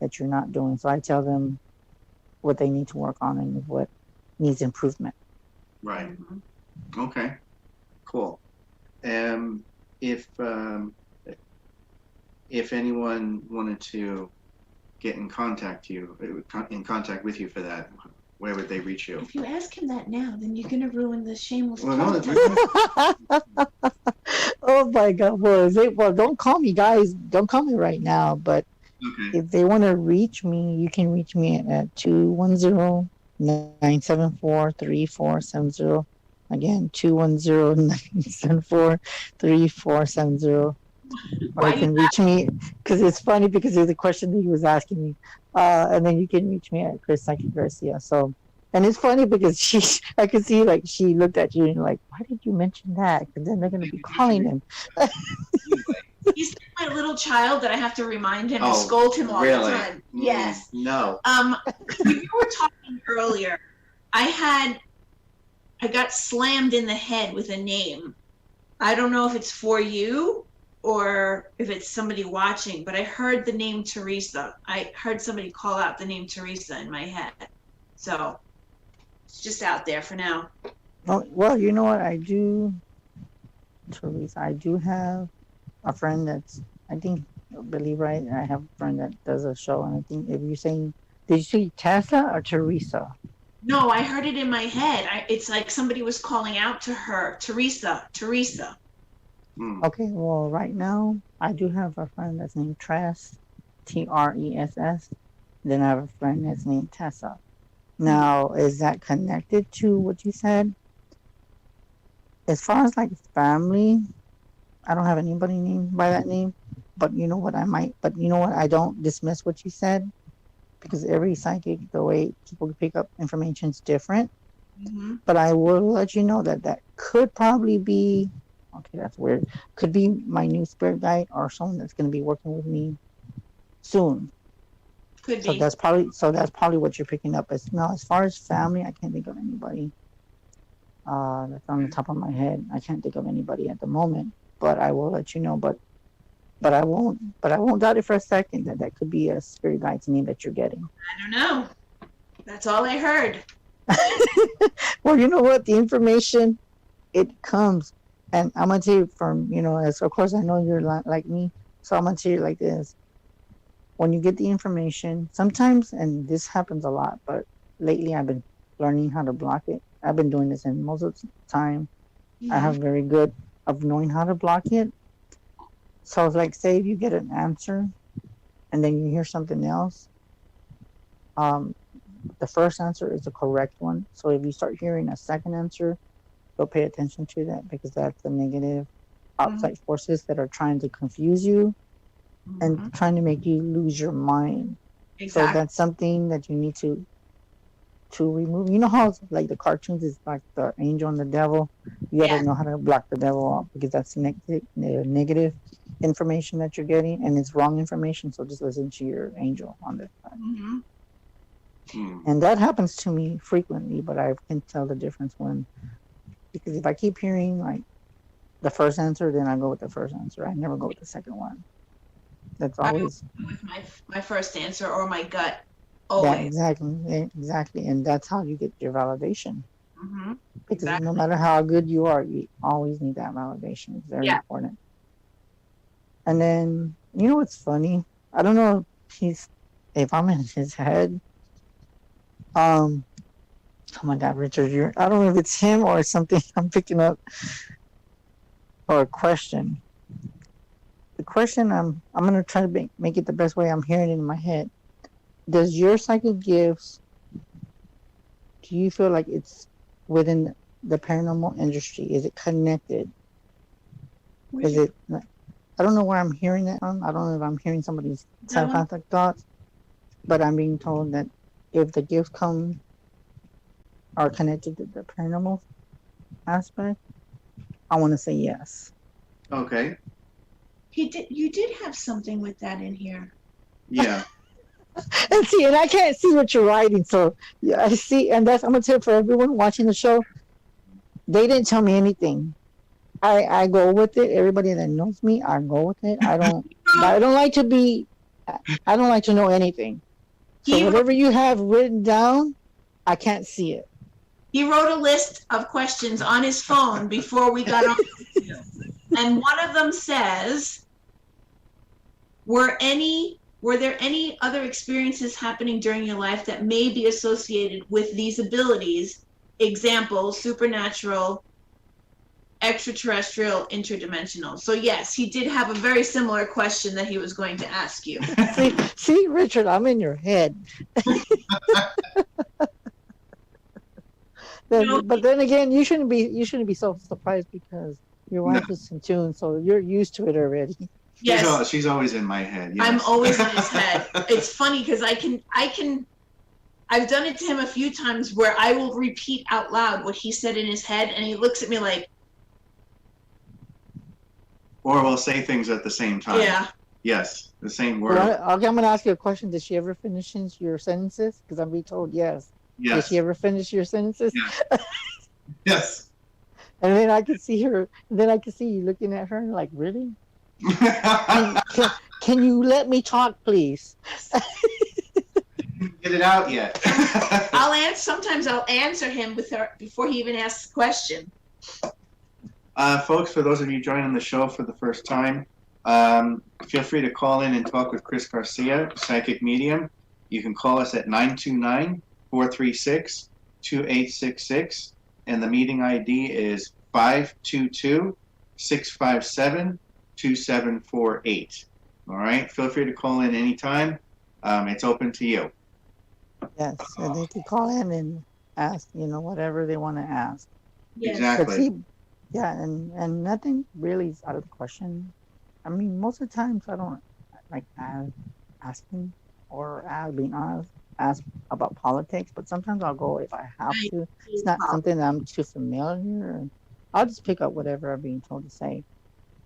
that you're not doing. So I tell them what they need to work on and what needs improvement. Right. Mm-hmm. Okay. Cool. If anyone wanted to get in contact with you for that, where would they reach you? If you ask him that now, then you're gonna ruin the shameless Well, no, plug. Oh my God. Well, don't call me, guys. Don't call me right now. But Okay. if they want to reach me, you can reach me at 210-974-3470. Again, 210-974-3470. Or Why you you can reach me, because it's funny because there's a question that he was asking me. And then you can reach me at Chris Garcia. So, and it's funny because I could see like she looked at you and like, why did you mention that? Because then they're going to be calling him. He's like my little child that I have to remind him and Oh, scold him all really? the time. Yes. No. When you were talking earlier, I got slammed in the head with a name. I don't know if it's for you or if it's somebody watching, but I heard the name Teresa. I heard somebody call out the name Teresa in my head. So it's just out there for now. Well, you know what? I do, Teresa, I do have a friend that's, I believe right, I have a friend that does a show, and I think if you're saying, did you say Tessa or Teresa? No, I heard it in my head. It's like somebody was calling out to her, Teresa. Okay, well, right now, I do have a friend that's named Tress, Tress. Then I have a friend that's named Tessa. Now, is that connected to what you said? As far as like family, I don't have anybody named by that name. But you know what, I don't dismiss what you said, because every psychic, the way people pick up information is different. Mm-hmm. But I will let you know that could probably be, okay, that's weird, could be my new spirit guide or someone that's going to be working with me soon. Could So be. that's probably what you're picking up. As far as family, I can't think of anybody. That's on the top of my head. I can't think of anybody at the moment, but I will let you know. But I won't doubt it for a second that could be a spirit guide's name that you're getting. I don't know. That's all I heard. Well, you know what? The information, it comes, and I'm gonna tell you from, as of course I know you're like me, so I'm gonna tell you like this. When you get the information, sometimes, and this happens a lot, but lately I've been learning how to block it. I've been doing this, and most of the time, Mm-hmm. I have very good of knowing how to block it. So it's like, say if you get an answer, and then you hear something else, the first answer is the correct one. So if you start hearing a second answer, you'll pay attention to that, because that's the negative outside forces that are trying to confuse you and trying to make you lose your mind. Exactly. So that's something that you need to remove. You know how like the cartoons is like the angel and the devil? You gotta know how to block the devil off, because that's negative information that you're getting, and it's wrong information. So just listen to your angel on this side. Mm-hmm. And that happens to me frequently, but I can tell the difference because if I keep hearing like the first answer, then I go with the first answer. I never go with the second one. That's always with my first answer or my gut. Always. Yeah, exactly. And that's how you get your validation. Mm-hmm. Because Exactly. no matter how good you are, you always need that validation. It's very important. And then, you know what's funny? I don't know if I'm in his head. Oh my God, Richard, I don't know if it's him or something I'm picking up, or a question. The question, I'm gonna try to make it the best way I'm hearing it in my head. Does your psychic gifts, do you feel like it's within the paranormal industry? Is it connected? Is it? I don't know where I'm hearing that from. I don't know if I'm hearing somebody's That one? telepathic thoughts, but I'm being told that if the gifts come are connected to the paranormal aspect, I want to say yes. Okay. You did have something with that in here. Yeah. And see, and I can't see what you're writing, so yeah, I see, and that's I'm gonna tell you for everyone watching the show. They didn't tell me anything. I go with it. Everybody that knows me, I go with it. I don't like to be. I don't like to know anything. So He whatever you have written down, I can't see it. He wrote a list of questions on his phone before we got on. And one of them says, were there any other experiences happening during your life that may be associated with these abilities? Example, supernatural, extraterrestrial, interdimensional. So yes, he did have a very similar question that he was going to ask you. See, Richard, I'm in your head. But then again, you shouldn't be so surprised because your wife is in tune, so you're used to it already. Yes, She's always in my head. Yes. I'm always in his head. It's funny because I've done it to him a few times where I will repeat out loud what he said in his head, and he looks at me like, Or we'll say things at the same time. yeah. Yes, the same word. Well, okay, I'm going to ask you a question. Did she ever finish your sentences? Because I'm being told yes. Yes. Did she ever finish your sentences? Yes. Yes. And then I could see her. Then I could see you looking at her and like, really? Can you let me talk, please? Get it out yet. Sometimes I'll answer him before he even asks the question. Folks, for those of you joining the show for the first time, feel free to call in and talk with Chris Garcia, psychic medium. You can call us at 929-436-2866, and the meeting ID is 522-657-2748. All right, feel free to call in anytime. It's open to you. Yes, and they can call in and ask, whatever they want to ask. Yes. Exactly. Yeah, and nothing really is out of the question. I mean, most of the times I don't like asking or being asked about politics, but sometimes I'll go if I have to. It's not something that I'm too familiar. I'll just pick up whatever I'm being told to say.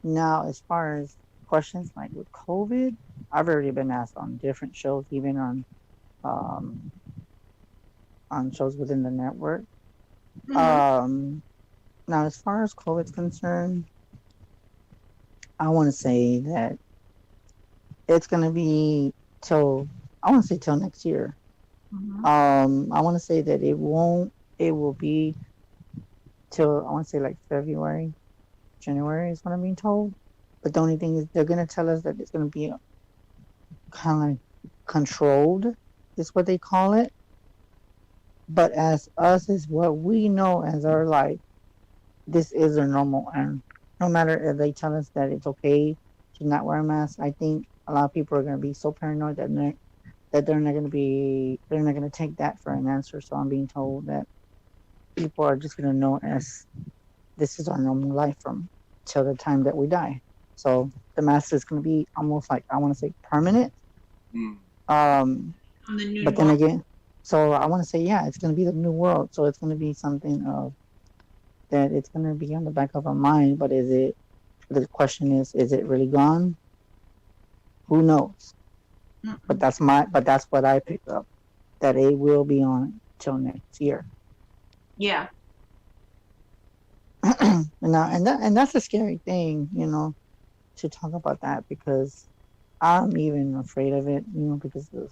Now, as far as questions like with COVID, I've already been asked on different shows, even on shows within the network. Mm-hmm. Now, as far as COVID's concerned, I want to say that it's going to be till next year. Mm-hmm. I want to say that it will be till, I want to say like February, January is what I'm being told. But the only thing is they're going to tell us that it's going to be kind of like controlled, is what they call it. But as us, is what we know as our life. This is their normal, and no matter if they tell us that it's okay to not wear a mask, I think a lot of people are going to be so paranoid that they're not going to take that for an answer. So I'm being told that people are just going to know as this is our normal life from till the time that we die. So the mask is going to be almost like, I want to say, permanent. On the new But then again, so I want to say, yeah, it's going to be the new world. So it's going to be something of that it's going to be on the back of our mind. But the question is it really gone? Who knows? But that's what I picked up, that it will be on till next year. Yeah. and that's a scary thing, to talk about that, because I'm even afraid of it, because of,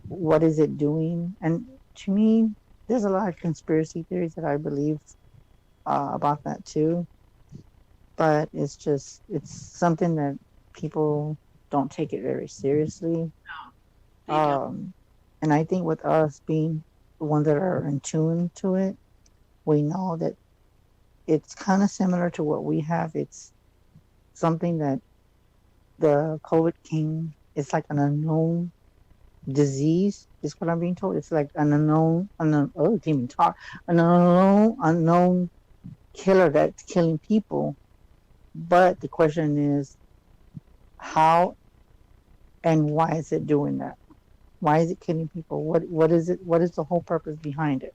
what is it doing? And to me, there's a lot of conspiracy theories that I believe about that too. But it's something that people don't take it very seriously. And I think with us being the ones that are in tune to it, we know that it's kind of similar to what we have. It's something that the COVID came, it's like an unknown disease, is what I'm being told. It's like an unknown can't even talk. An unknown killer that's killing people. But the question is, how and why is it doing that? Why is it killing people? What is it? What is the whole purpose behind it?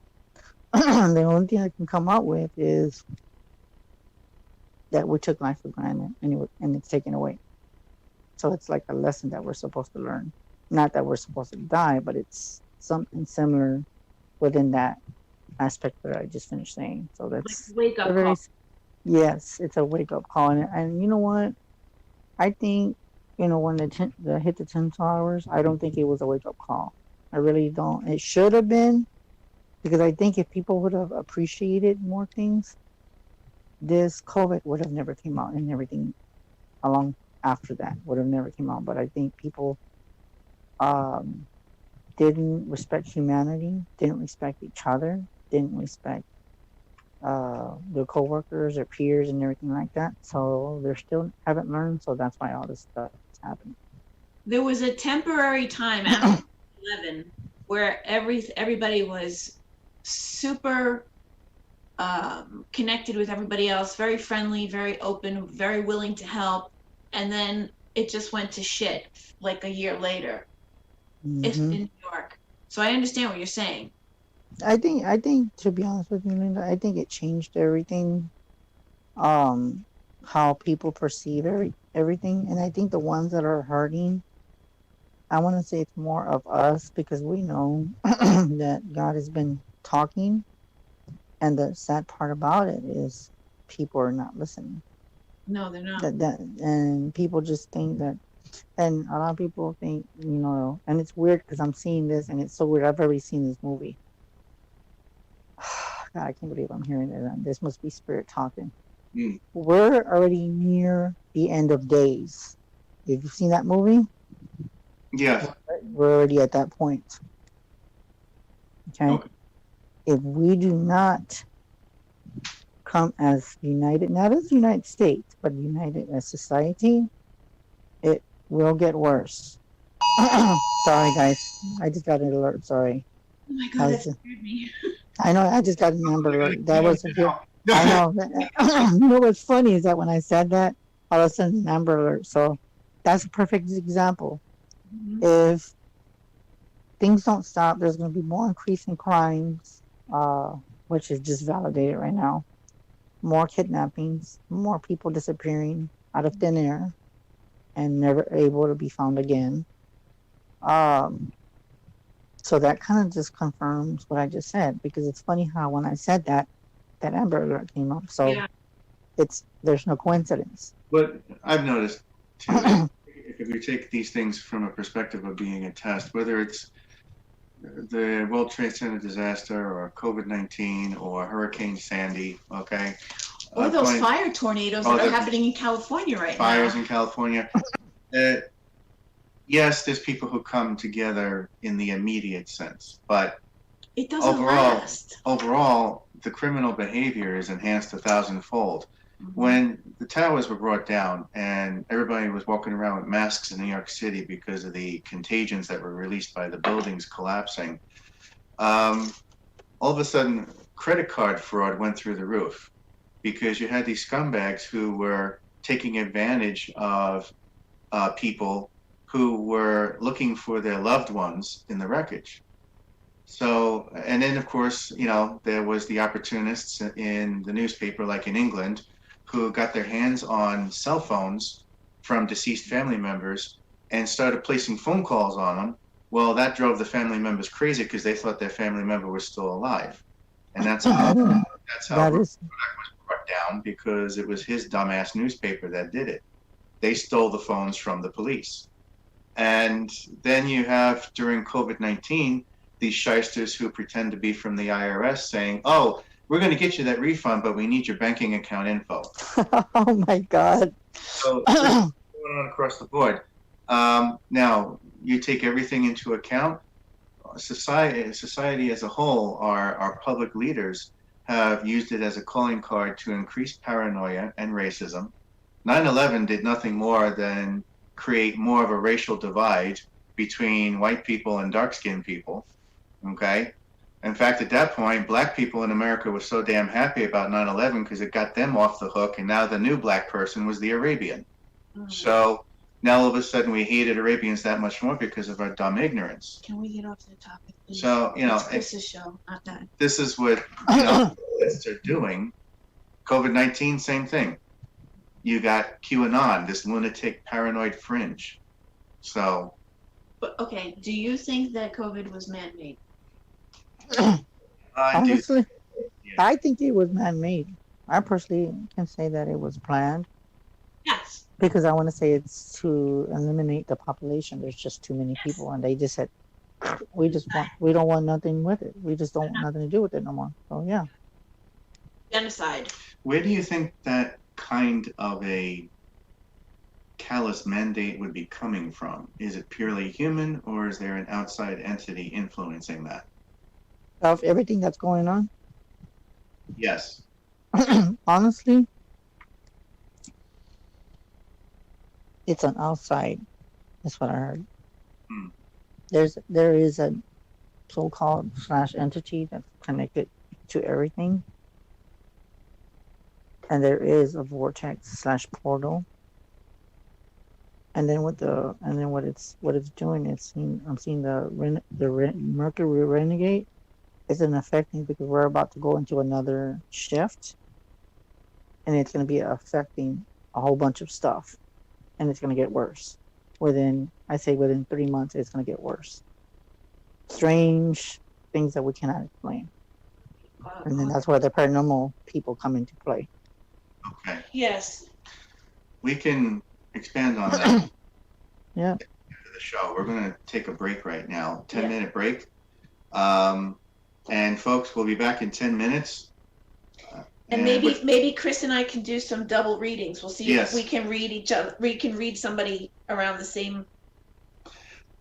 The only thing I can come up with is that we took life for granted and it's taken away. So it's like a lesson that we're supposed to learn. Not that we're supposed to die, but it's something similar within that aspect that I just finished saying. So that's Wake up a very, call. yes, it's a wake up call. And you know what? I think, when the hit the 10 hours, I don't think it was a wake up call. I really don't. It should have been, because I think if people would have appreciated more things, this COVID would have never came out, and everything along after that would have never came out. But I think people didn't respect humanity, didn't respect each other, didn't respect their coworkers or peers and everything like that. So they still haven't learned. So that's why all this stuff is happening. There was a temporary time after 11 where everybody was super connected with everybody else, very friendly, very open, very willing to help, and then it just went to shit like a year later. It's in New York. So I understand what you're saying. I think to be honest with you, Linda, I think it changed everything, how people perceive everything, and I think the ones that are hurting, I want to say it's more of us, because we know that God has been talking, and the sad part about it is people are not listening. No, they're not. And people just think that, and a lot of people think, and it's weird because I'm seeing this, and it's so weird. I've already seen this movie. God, I can't believe I'm hearing it. This must be spirit talking. We're already near the end of days. Have you seen that movie? Yeah. We're already at that point. Okay. If we do not come as united, not as the United States, but united as society, it will get worse. Sorry, guys. I just got an alert. Sorry. Oh my God, that scared me. I know. I just got an Amber alert. That was I know. You know what's funny is that when I said that, all of a sudden an Amber alert. So that's a perfect example. If things don't stop, there's going to be more increase in crimes, which is just validated right now. More kidnappings, more people disappearing out of thin air and never able to be found again. So that kind of just confirms what I just said, because it's funny how when I said that Amber alert came up. So there's no coincidence. But I've noticed too, if we take these things from a perspective of being a test, whether it's the World Trade Center disaster or COVID-19 or Hurricane Sandy, okay? Or those fire tornadoes that are happening in California right now. Fires in California. Yes, there's people who come together in the immediate sense, but it doesn't last. Overall, the criminal behavior is enhanced 1,000-fold. When the towers were brought down and everybody was walking around with masks in New York City because of the contagions that were released by the buildings collapsing, all of a sudden credit card fraud went through the roof, because you had these scumbags who were taking advantage of people who were looking for their loved ones in the wreckage. So, and then of course, there was the opportunists in the newspaper, like in England, who got their hands on cell phones from deceased family members and started placing phone calls on them. Well, that drove the family members crazy because they thought their family member was still alive. And that's how Kodak was brought down, because it was his dumbass newspaper that did it. They stole the phones from the police. And then you have, during COVID-19, these shysters who pretend to be from the IRS saying, oh, we're going to get you that refund, but we need your banking account info. Oh, my God. So what's going on across the board? Now, you take everything into account. Society as a whole, our public leaders have used it as a calling card to increase paranoia and racism. 9/11 did nothing more than create more of a racial divide between white people and dark-skinned people, okay? In fact, at that point, black people in America were so damn happy about 9/11 because it got them off the hook, and now the new black person was the Arabian. So now all of a sudden we hated Arabians that much more because of our dumb ignorance. Can we get off the topic, please? So, It's Chris's show, not that. this is what they're doing. COVID-19, same thing. You got QAnon, this lunatic paranoid fringe. So, But okay, do you think that COVID was man-made? I do. Honestly, Yeah. I think it was man-made. I personally can say that it was planned Yes. because I want to say it's to eliminate the population. There's just too many people, and they just said, we don't want nothing with it. We just don't want nothing to do with it no more. So yeah. Genocide. Where do you think that kind of a callous mandate would be coming from? Is it purely human, or is there an outside entity influencing that? Of everything that's going on, Yes. honestly, it's an outside. That's what I heard. Hmm. There is a so-called / entity that's connected to everything, and there is a vortex / portal. And then what it's doing is I'm seeing the Mercury renegade isn't affecting because we're about to go into another shift, and it's going to be affecting a whole bunch of stuff, and it's going to get worse. Within 3 months, it's going to get worse. Strange things that we cannot explain, and then that's where the paranormal people come into play. Okay. Yes. We can expand on that Yeah. after the show. We're going to take a break right now, 10-minute break. And folks, we'll be back in 10 minutes. And maybe Chris and I can do some double readings. We'll see Yes. if we can read each other. We can read somebody around the same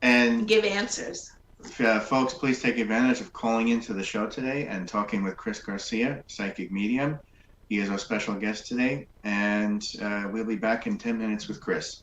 and and give answers. folks, please take advantage of calling into the show today and talking with Chris Garcia, psychic medium. He is our special guest today, and we'll be back in 10 minutes with Chris.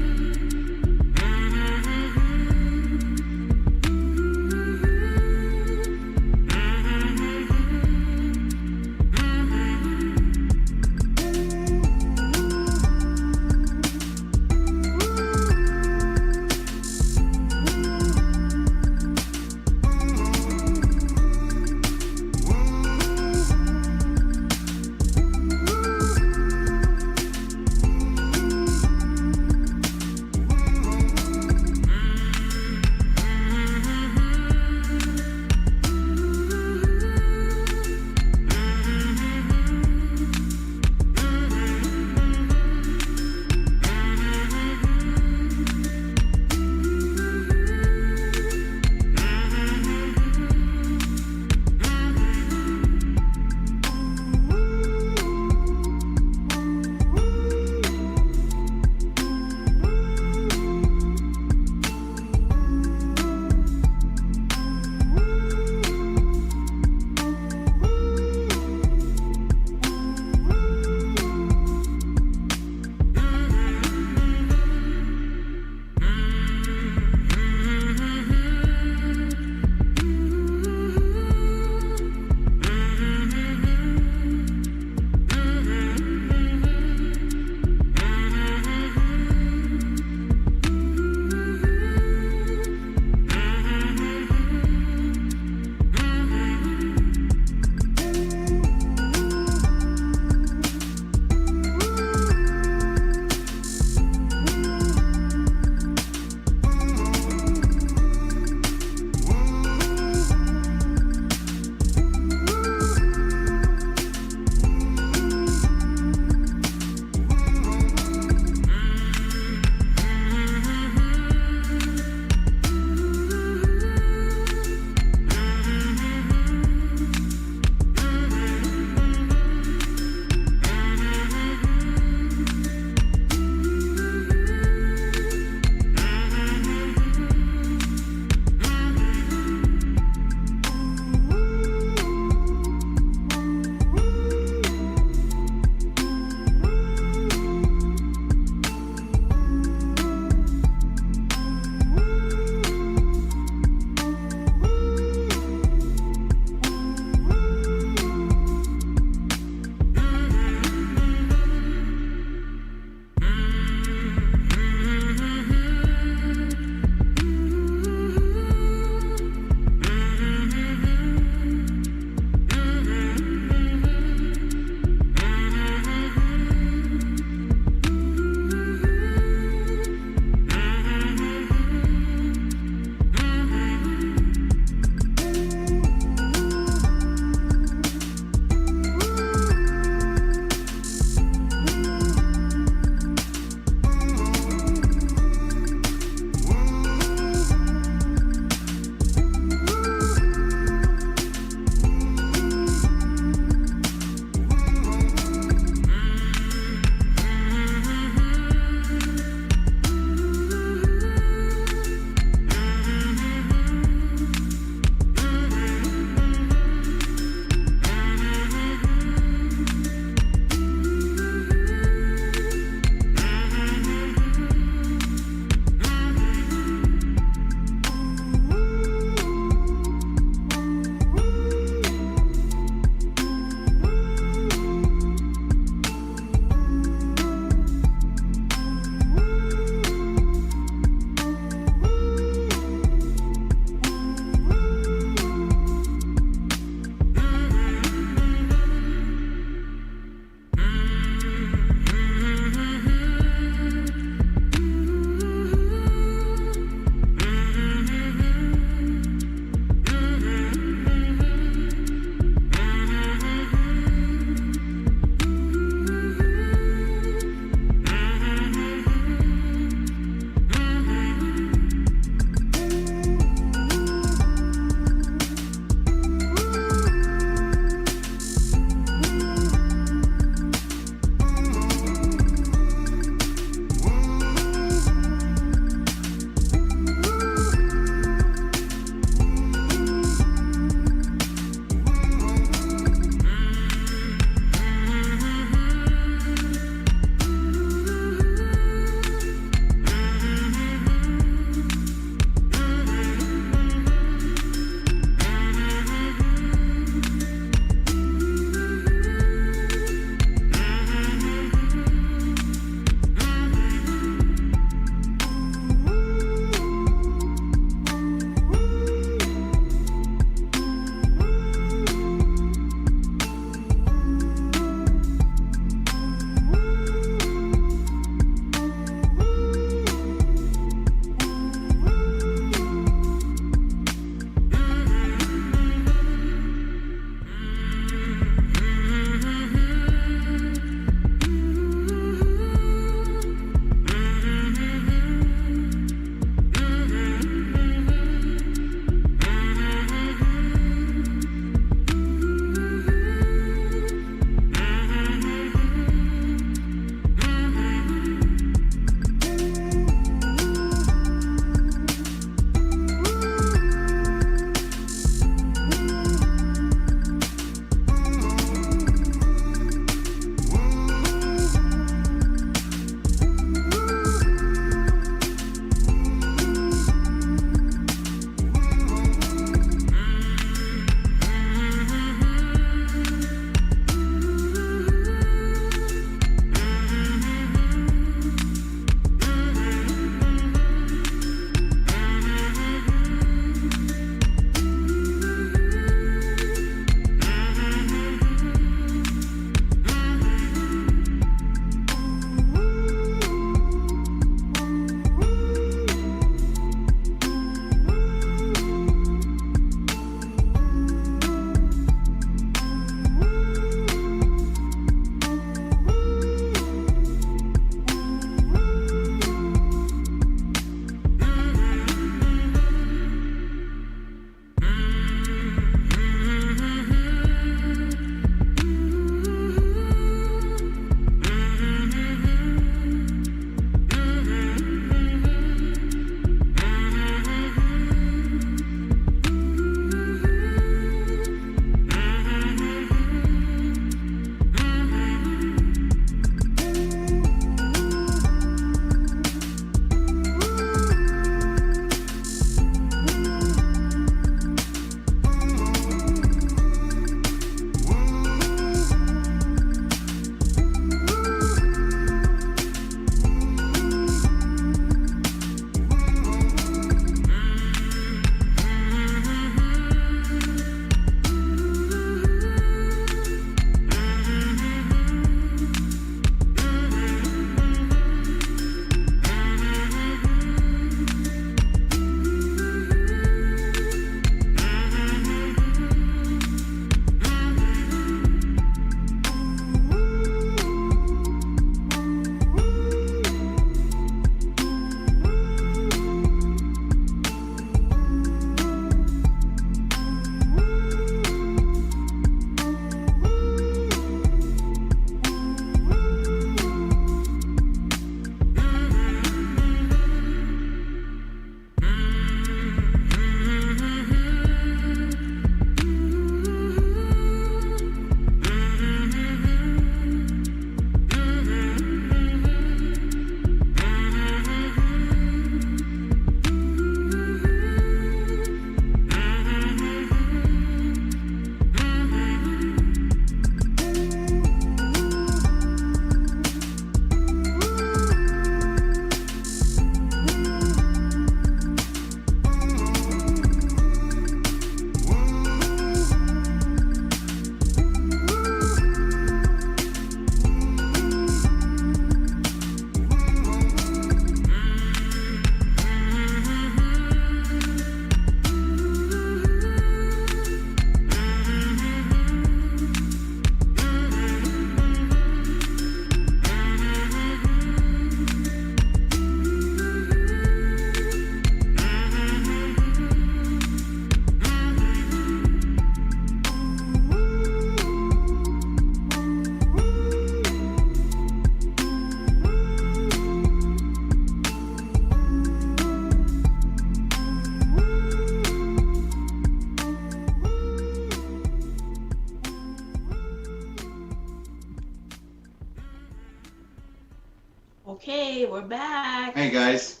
Hey, we're back. Hey guys,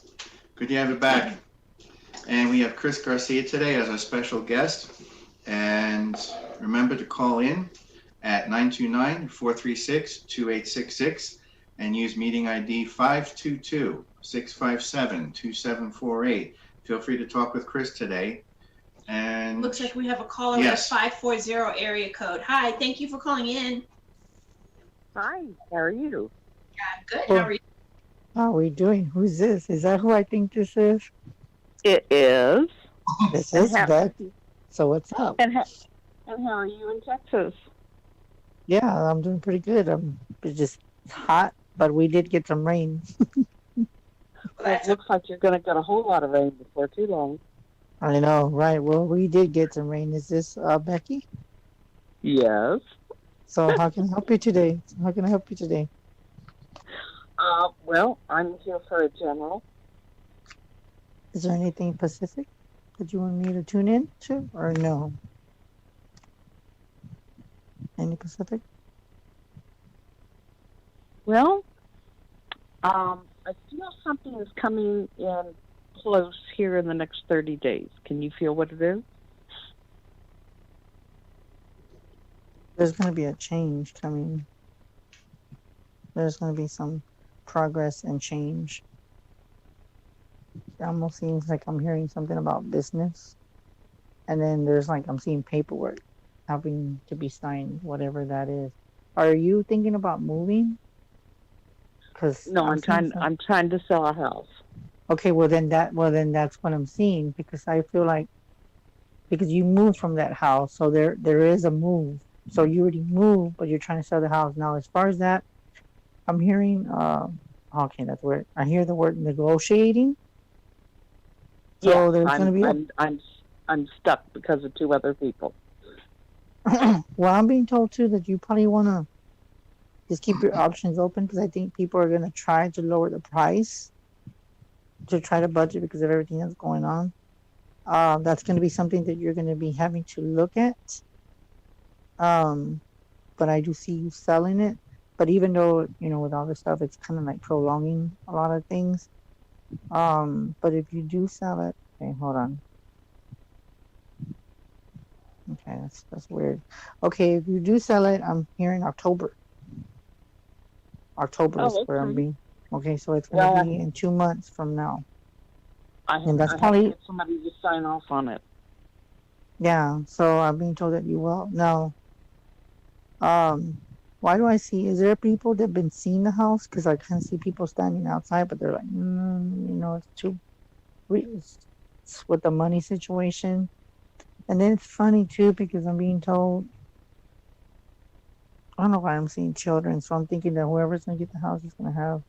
good to have you back. And we have Chris Garcia today as our special guest. And remember to call in at 929-436-2866 and use meeting ID 522-657-2748. Feel free to talk with Chris today. And looks like we have a caller yes. with a 540 area code. Hi, thank you for calling in. Hi, how are you? Good. Well, How are you? How are we doing? Who's this? Is that who I think this is? It is. This And is how- Becky. So what's up? And how are you in Texas? Yeah, I'm doing pretty good. It's just hot, but we did get some rain. It looks like you're going to get a whole lot of rain before too long. I know, right? Well, we did get some rain. Is this Becky? Yes. So how can I help you today? Well, I'm here for a general. Is there anything specific that you want me to tune in to, or no? Any Pacific? Well, I feel something is coming in close here in the next 30 days. Can you feel what it is? There's going to be a change coming. There's going to be some progress and change. It almost seems like I'm hearing something about business. And then there's like, I'm seeing paperwork having to be signed, whatever that is. Are you thinking about moving? No, I'm trying to sell a house. Okay, well then that's what I'm seeing, because I feel like, because you moved from that house, so there is a move. So you already moved, but you're trying to sell the house. Now, as far as that, I'm hearing, okay, that's weird. I hear the word negotiating. So yeah, there's going to be I'm stuck because of two other people. Well, I'm being told too that you probably want to just keep your options open, because I think people are going to try to lower the price to try to budget because of everything that's going on. That's going to be something that you're going to be having to look at. But I do see you selling it. But even though, with all this stuff, it's kind of like prolonging a lot of things. But if you do sell it, okay, hold on. Okay, that's weird. Okay, if you do sell it, I'm hearing October. October is where I'm being. Okay, so it's going to be in 2 months from now. I have to get somebody to sign off on it. Yeah, so I'm being told that you will. No. Why do I see? Is there people that have been seeing the house? Because I can see people standing outside, but they're like, it's too. It's with the money situation. And then it's funny too, because I'm being told, I don't know why I'm seeing children, so I'm thinking that whoever's going to get the house is going to have,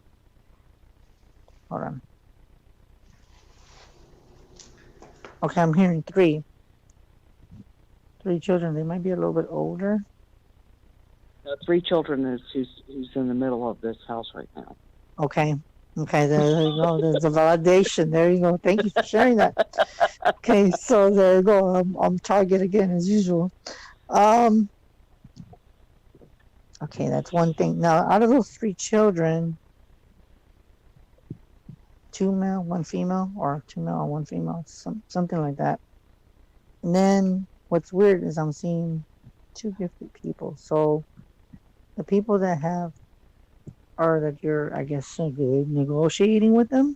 hold on. Okay, I'm hearing three children. They might be a little bit older. 3 children is who's in the middle of this house right now. Okay, there you go. There's a validation. There you go. Thank you for sharing that. Okay, so there you go. I'm target again as usual. Okay, that's one thing. Now, out of those 3 children, 2 male, 1 female, or 2 male, 1 female, something like that. And then what's weird is I'm seeing 2 gifted people. So the people that you're, I guess, negotiating with them,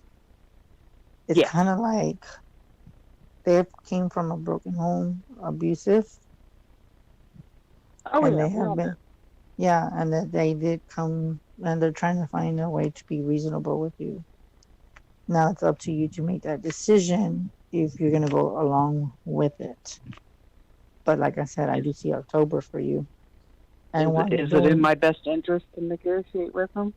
it's kind of like they came from a broken home, abusive. Oh, and yeah. they have been. Yeah, and that they did come, and they're trying to find a way to be reasonable with you. Now it's up to you to make that decision if you're going to go along with it. But like I said, I do see October for you. And is it in my best interest to negotiate with them?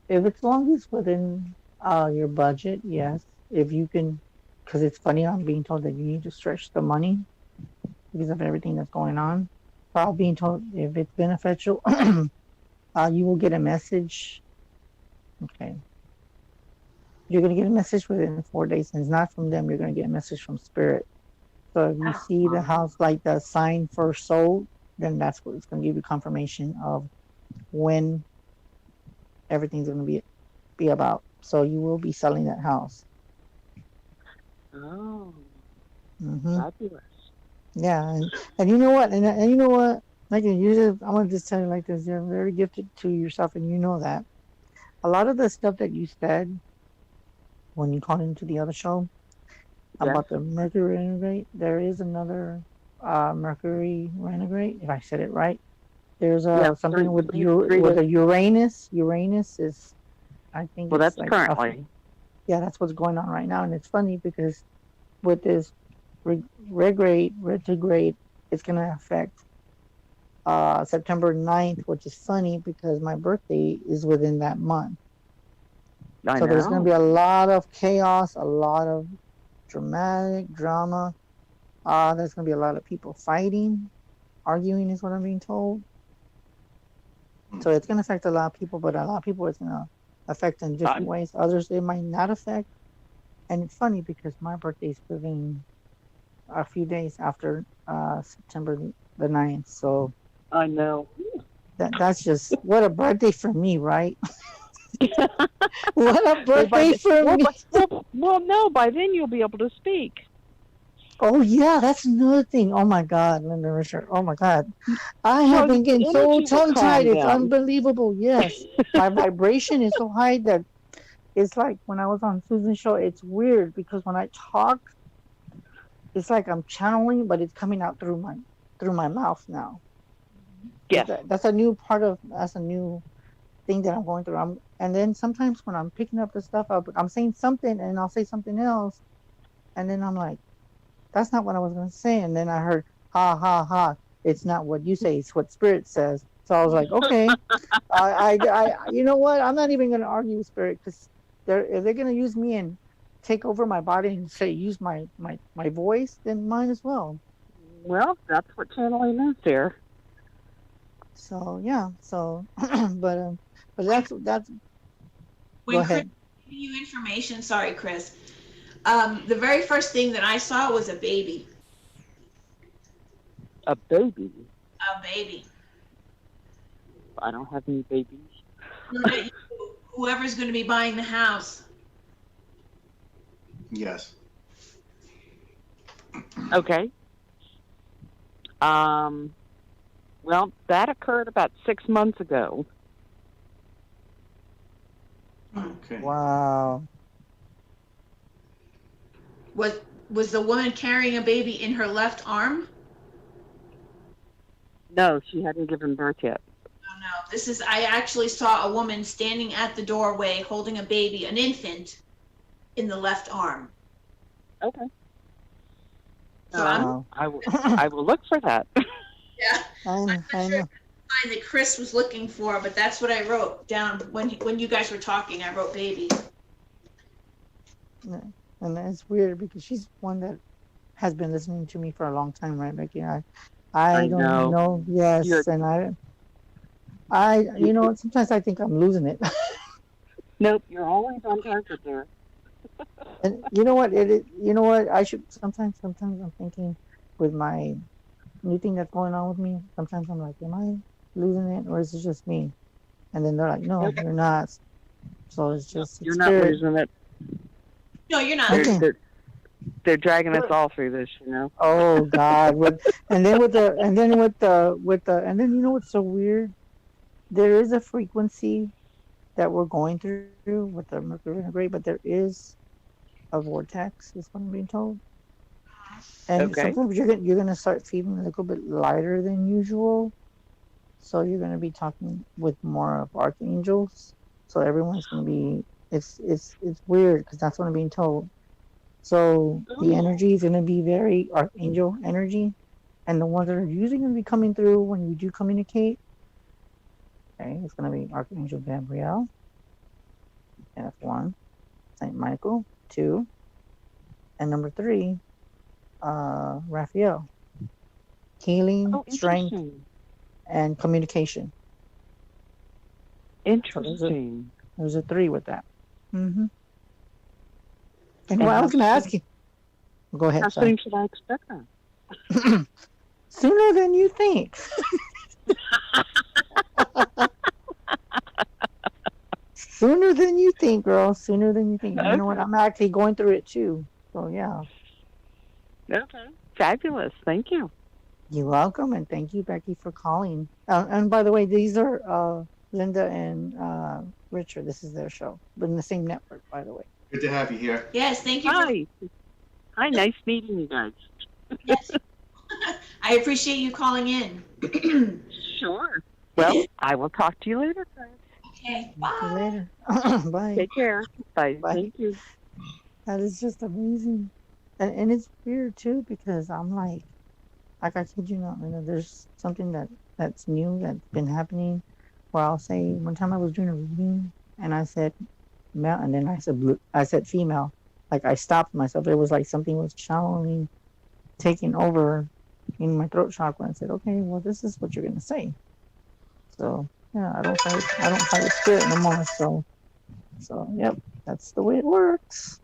If it's long as within your budget, yes. If you can, because it's funny, I'm being told that you need to stretch the money because of everything that's going on. So I'm being told if it's beneficial, you will get a message. Okay. You're going to get a message within 4 days, and it's not from them. You're going to get a message from Spirit. So if you see the house like the sign for sold, then that's what it's going to give you confirmation of when everything's going to be about. So you will be selling that house. Oh, Hmm. fabulous. Yeah, and you know what? And you know what? Like you just, I want to just tell you like this: you're very gifted to yourself, and you know that. A lot of the stuff that you said when you called into the other show Yes. about the Mercury retrograde, there is another Mercury retrograde. If I said it right, there's Yeah. something with Three with days. a Uranus. Uranus is, I think Well, it's that's like currently. yeah, that's what's going on right now, and it's funny because with this retrograde, it's gonna affect September 9th, which is funny because my birthday is within that month. I So there's going to know. be a lot of chaos, a lot of drama. There's going to be a lot of people fighting, arguing, is what I'm being told. So it's going to affect a lot of people, but a lot of people it's going to affect in different ways. Others it might not affect. And it's funny because my birthday is within a few days after September the 9th. So I know. that's just what a birthday for me, right? What a Well, birthday for me. no, by then you'll be able to speak. Oh yeah, that's another thing. Oh my God, Linda Richard. Oh my God. I have Well, been the getting so energy will tongue tied. calm It's down. unbelievable. Yes. My vibration is so high that it's like when I was on Susan's show, it's weird because when I talk, it's like I'm channeling, but it's coming out through my mouth now. Yes. That's a new thing that I'm going through. And then sometimes when I'm picking up the stuff, I'm saying something and I'll say something else. And then I'm like, that's not what I was going to say. And then I heard, ha, ha, ha. It's not what you say. It's what Spirit says. So I was like, okay, you know what? I'm not even going to argue with Spirit because if they're going to use me and take over my body and say, use my voice, then mine as well. Well, that's what channeling is there. So, yeah. So, but that's, When go Chris ahead. giving you information, sorry, Chris. The very first thing that I saw was a baby. A baby. A baby. I don't have any babies. Not you, whoever's going to be buying the house. Yes. Okay. Well, that occurred about 6 months ago. Okay. Wow. Was the woman carrying a baby in her left arm? No, she hadn't given birth yet. Oh no. I actually saw a woman standing at the doorway holding a baby, an infant, in the left arm. Okay. So Wow. I will look for that. yeah. I know. Sign that Chris was looking for, but that's what I wrote down when you guys were talking. I wrote baby. And it's weird because she's one that has been listening to me for a long time, right, Becky? I don't know. Yes, and you know, sometimes I think I'm losing it. Nope, you're always on target there. And you know what? You know what? I should sometimes I'm thinking with my new thing that's going on with me. Sometimes I'm like, am I losing it, or is it just me? And then they're like, no, Nope. you're not. So it's just You're not losing it. No, you're not. Okay. They're dragging us all through this, you know. Oh God! And then you know what's so weird? There is a frequency that we're going through with the Mercury retrograde, but there is a vortex, is what I'm being told. And Okay. sometimes you're gonna start feeling a little bit lighter than usual. So you're gonna be talking with more of archangels. So everyone's gonna be it's weird because that's what I'm being told. So the energy is gonna be very archangel energy, and the ones that are usually gonna be coming through when you do communicate. Okay, it's gonna be Archangel Gabriel. That's 1. Saint Michael, 2. And number 3, Raphael. Healing, strength, and communication. Interesting. So there's a 3 with that. Mm-hmm. And what I was going to ask you. Go ahead. How soon should I expect that? Sooner than you think. Sooner than you think, girl. Sooner than you think. And you know what? Okay. I'm actually going through it too. So yeah. Okay. Fabulous. Thank you. You're welcome, and thank you, Becky, for calling. And by the way, these are Linda and Richard. This is their show, but in the same network, by the way. Good to have you here. Yes, thank you for. Hi. Hi. Nice meeting you guys. Yes, I appreciate you calling in. Sure. Well, I will talk to you later, guys. Okay, See you bye. later. Bye. Take care. Bye. Bye. Thank you. That is just amazing, and it's weird too because I'm like I kid you not, there's something that's new that's been happening. Where I'll say one time I was doing a reading and I said male, and then I said blue, I said female. Like I stopped myself. It was like something was channeling, taking over in my throat chakra. I said, okay, well, this is what you're gonna say. So yeah, I don't fight with spirit no more. So yep, that's the way it works.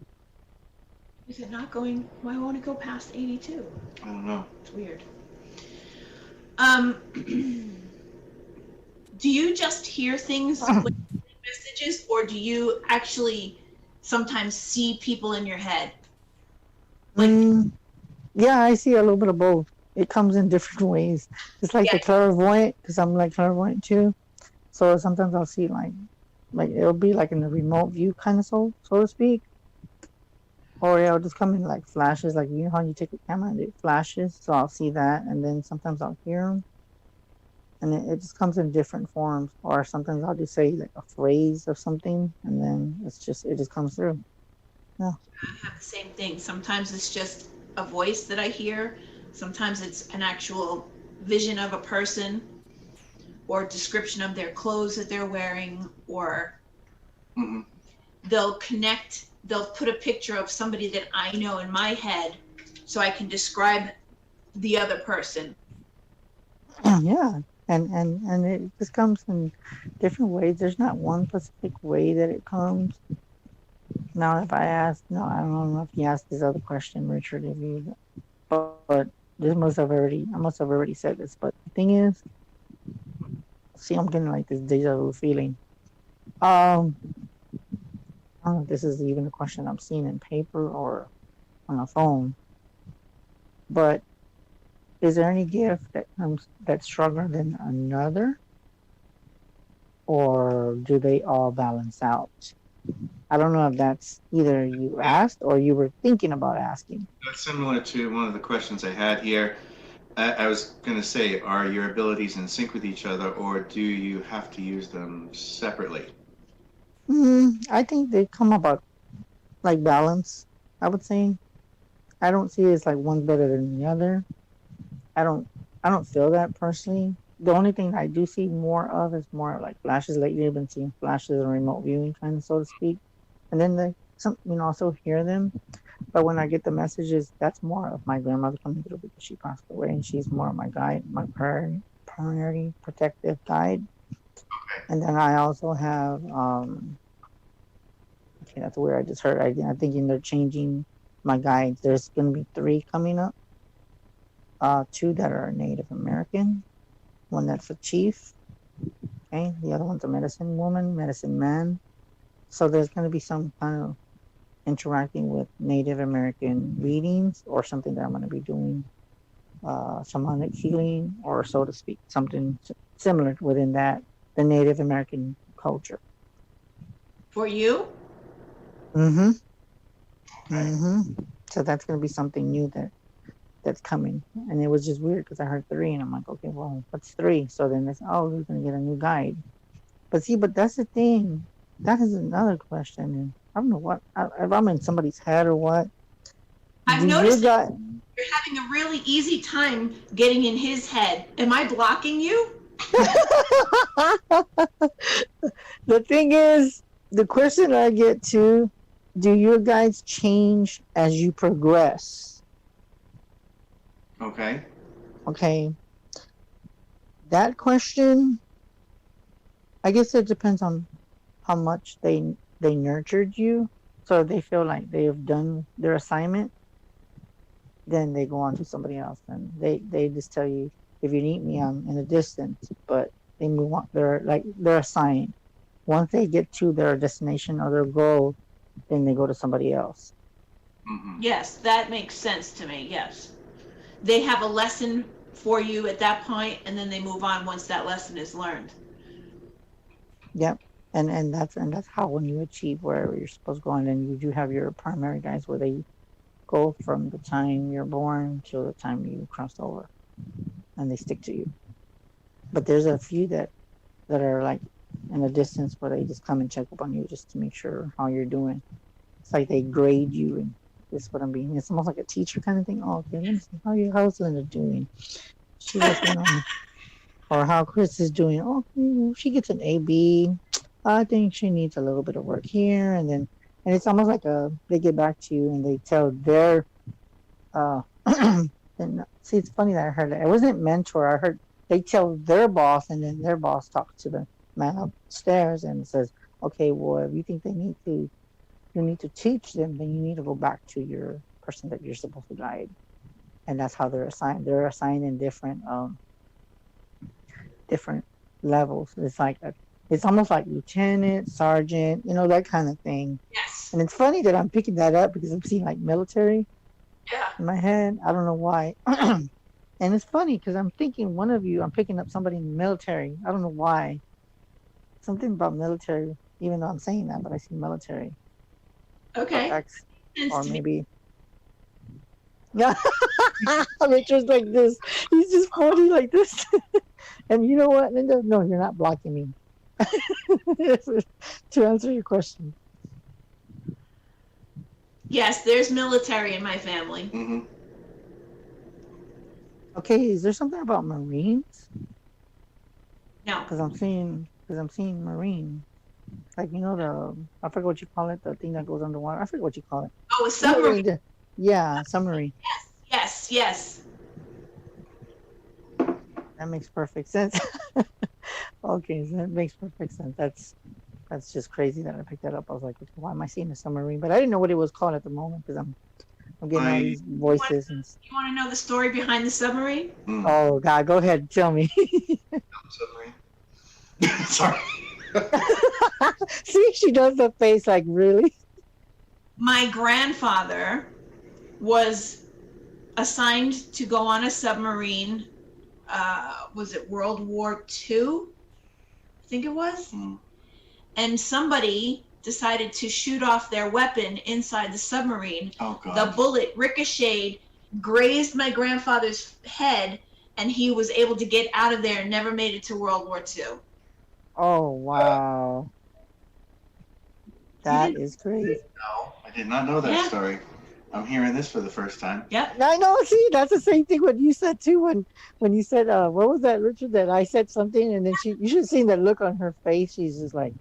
Is it not going? Why won't it go past 82? I don't know. It's weird. Do you just hear things with messages, or do you actually sometimes see people in your head? Yeah, I see a little bit of both. It comes in different ways. It's like the clairvoyant, because I'm like clairvoyant too. So sometimes I'll see like it'll be like in the remote view kind of so to speak. Or it'll just come in like flashes, like you know how you take a camera and it flashes. So I'll see that, and then sometimes I'll hear them, and it just comes in different forms. Or sometimes I'll just say like a phrase of something, and then it just comes through. Yeah. I have the same thing. Sometimes it's just a voice that I hear. Sometimes it's an actual vision of a person, or description of their clothes that they're wearing, or they'll put a picture of somebody that I know in my head so I can describe the other person. Yeah. And it just comes in different ways. There's not one specific way that it comes. Now, if I ask, no, I don't know if you asked this other question, Richard, but I must have already said this. But the thing is, see, I'm getting like this deja vu feeling. I don't know if this is even a question I'm seeing in paper or on a phone. But is there any gift that's stronger than another? Or do they all balance out? I don't know if that's either you asked or you were thinking about asking. That's similar to one of the questions I had here. I was going to say, are your abilities in sync with each other, or do you have to use them separately? I think they come about like balance, I would say. I don't see it as like one's better than the other. I don't feel that personally. The only thing I do see more of is more like flashes. Lately, I've been seeing flashes and remote viewing, kind of so to speak. And then also hear them. But when I get the messages, that's more of my grandmother coming through because she passed away, and she's more of my guide, my primary protective guide. Okay. And then I also have okay, that's where I just heard. I'm thinking they're changing my guides. There's going to be 3 coming up. 2 that are Native American. One that's a chief. Okay, the other one's a medicine woman, medicine man. So there's going to be some kind of interacting with Native American readings or something that I'm going to be doing, shamanic healing, or so to speak, something similar within that, the Native American culture. For you? So that's going to be something new that's coming. And it was just weird because I heard 3 and I'm like, okay, well, what's 3? So then it's, we're going to get a new guide. But that's the thing. That is another question. And I don't know what, if I'm in somebody's head or what. I've noticed that you're having a really easy time getting in his head. Am I blocking you? The thing is, the question I get to, do your guides change as you progress? Okay. Okay. That question, I guess it depends on how much they nurtured you. So if they feel like they have done their assignment, then they go on to somebody else. And they just tell you, if you need me, I'm in a distance. But they move on. They're assigned. once they get to their destination or their goal, then they go to somebody else. Mm-hmm. Yes, that makes sense to me. Yes. They have a lesson for you at that point, and then they move on once that lesson is learned. Yep. And that's how when you achieve wherever you're supposed to go, and then you do have your primary guys where they go from the time you're born to the time you cross over, and they stick to you. But there's a few that are like in a distance where they just come and check up on you just to make sure how you're doing. It's like they grade you, and that's what I'm being. It's almost like a teacher kind of thing. Oh, okay, let me see how's Linda doing. She listening on me. Or how Chris is doing. Oh, she gets an A, B. I think she needs a little bit of work here, and it's almost like they get back to you and they tell their and see, it's funny that I heard that. It wasn't mentor. I heard they tell their boss, and then their boss talks to the man upstairs and says, okay, well, if you think you need to teach them, then you need to go back to your person that you're supposed to guide. And that's how they're assigned. They're assigned in different levels. It's almost like lieutenant, sergeant, that kind of thing. Yes. And it's funny that I'm picking that up because I'm seeing like military in my head. I don't know why. And it's funny because I'm thinking I'm picking up somebody in the military. I don't know why. Something about military, even though I'm saying that, but I see military. Okay. Or maybe. Yeah. Richard's like this. He's just pointing like this. And you know what, Linda? No, you're not blocking me. To answer your question. Yes, there's military in my family. Mm-hmm. Okay, is there something about Marines? No. Because I'm seeing Marine. Like, I forget what you call it, the thing that goes underwater. I forget what you call it. Oh, a submarine. Yeah, submarine. Yes. That makes perfect sense. Okay, so that makes perfect sense. That's just crazy that I picked that up. I was like, why am I seeing a submarine? But I didn't know what it was called at the moment because I'm getting all these voices. You want to know the story behind the submarine? Oh, God, go ahead. Tell me. Submarine. Sorry. See, she does the face like, really? My grandfather was assigned to go on a submarine. Was it World War II? I think it was. And somebody decided to shoot off their weapon inside the submarine. Oh, God. The bullet ricocheted, grazed my grandfather's head, and he was able to get out of there and never made it to World War II. Oh, wow. That is crazy. No, I did not know that story. I'm hearing this for the first time. Yep. I know. See, that's the same thing what you said too. When you said, what was that, Richard? That I said something, and then you should have seen the look on her face. She's just like,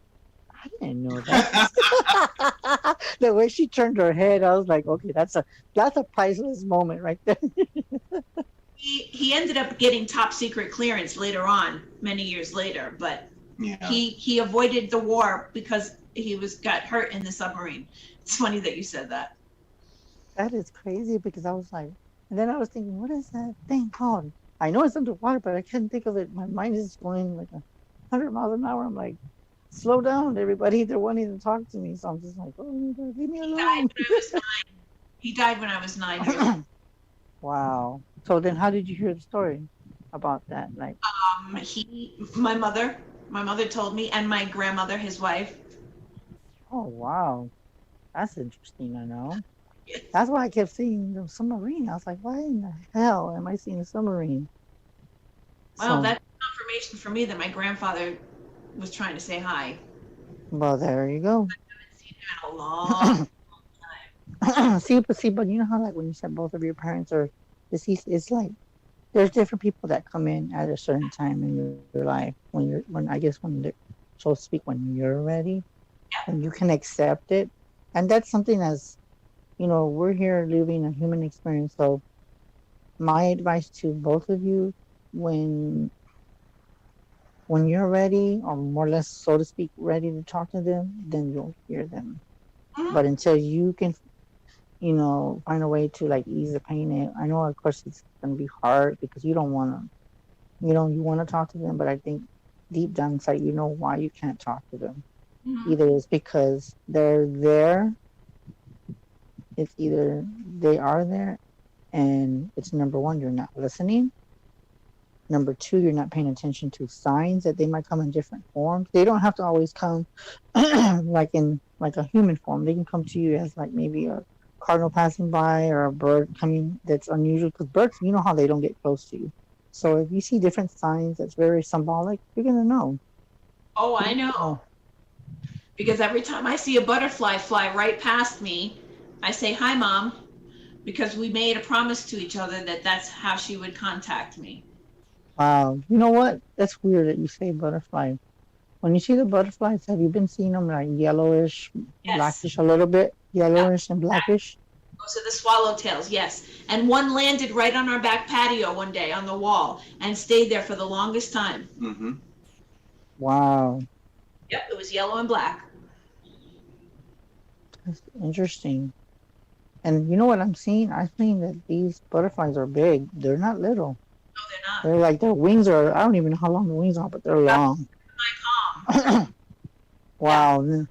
I didn't know that. The way she turned her head, I was like, okay, that's a priceless moment right there. He ended up getting top secret clearance later on, many years later, but he avoided the war because he got hurt in the submarine. It's funny that you said that. That is crazy because I was like, and then I was thinking, what is that thing called? I know it's underwater, but I couldn't think of it. My mind is going like 100 miles an hour. I'm like, slow down, everybody. They're wanting to talk to me. So I'm just like, oh, leave me alone. He died when I was 9. Wow. So then how did you hear the story about that? Like, my mother told me, and my grandmother, his wife. Oh, wow. That's interesting, I know. That's why I kept seeing the submarine. I was like, why in the hell am I seeing a submarine? Well, that's confirmation for me that my grandfather was trying to say hi. Well, there you go. I haven't seen him in a long time. See, but you know how, like, when you said both of your parents are deceased, it's like there's different people that come in at a certain time in your life when so to speak, when you're ready and you can accept it. And that's something as, we're here living a human experience. So my advice to both of you, when you're ready, or more or less, so to speak, ready to talk to them, then you'll hear them. Mm-hmm. But until you can, find a way to like ease the pain, I know of course it's going to be hard because you don't want to, you want to talk to them, but I think deep down inside, why you can't talk to them. Mhm. Either it's because they're there, it's either they are there and it's number one, you're not listening. Number two, you're not paying attention to signs that they might come in different forms. They don't have to always come like in like a human form. They can come to you as like maybe a cardinal passing by or a bird coming that's unusual. Because birds, you know how they don't get close to you. So if you see different signs that's very symbolic, you're gonna know. Oh, I You're gonna know. know. Because every time I see a butterfly fly right past me, I say, "Hi, Mom," because we made a promise to each other that that's how she would contact me. Wow. You know what? That's weird that you say butterfly. When you see the butterflies, have you been seeing them like yellowish, Yes. blackish a little bit? Yep. Yellowish and blackish? Those are the swallowtails, yes. And one landed right on our back patio one day on the wall and stayed there for the longest time. Mm-hmm. Wow. Yep, it was yellow and black. That's interesting. And you know what I'm seeing? I'm seeing that these butterflies are big. They're not little. No, they're not. They're like their wings are, I don't even know how long the wings are, but they're About long. my palm. Yeah. Wow.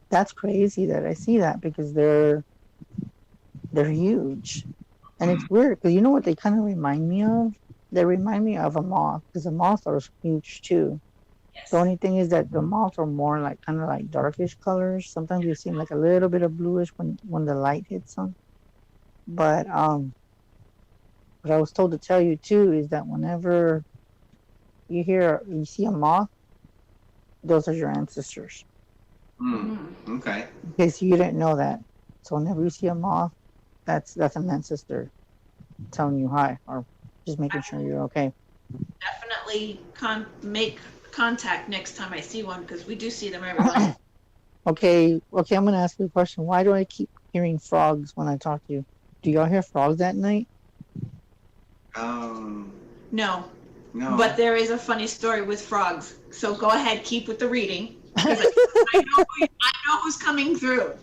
That's crazy that I see that because they're huge. And it's weird because you know what they kind of remind me of? They remind me of a moth because the moths are huge too. The Yes. only thing is that the moths are more like kind of like darkish colors. Sometimes you see like a little bit of bluish when the light hits them. But what I was told to tell you too is that whenever you see a moth, those are your ancestors. Mm. Mhm. Okay. In case you didn't know that. So whenever you see a moth, that's an ancestor telling you hi or just making sure you're okay. Definitely make contact next time I see one because we do see them every once in a while. Okay, I'm gonna ask you a question. Why do I keep hearing frogs when I talk to you? Do y'all hear frogs at night? Um. No, No. but there is a funny story with frogs. So go ahead, keep with the reading because I know who's coming through.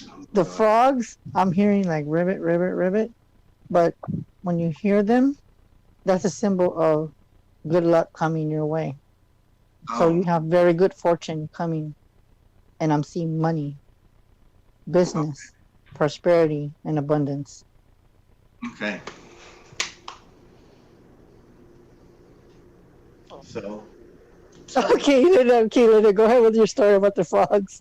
Oh, The God. frogs, I'm hearing like ribbit, ribbit, ribbit. But when you hear them, that's a symbol of good luck coming your way. So you Oh. have very good fortune coming, and I'm seeing money, business, prosperity, and abundance. Okay. So. Okay, Linda, go ahead with your story about the frogs.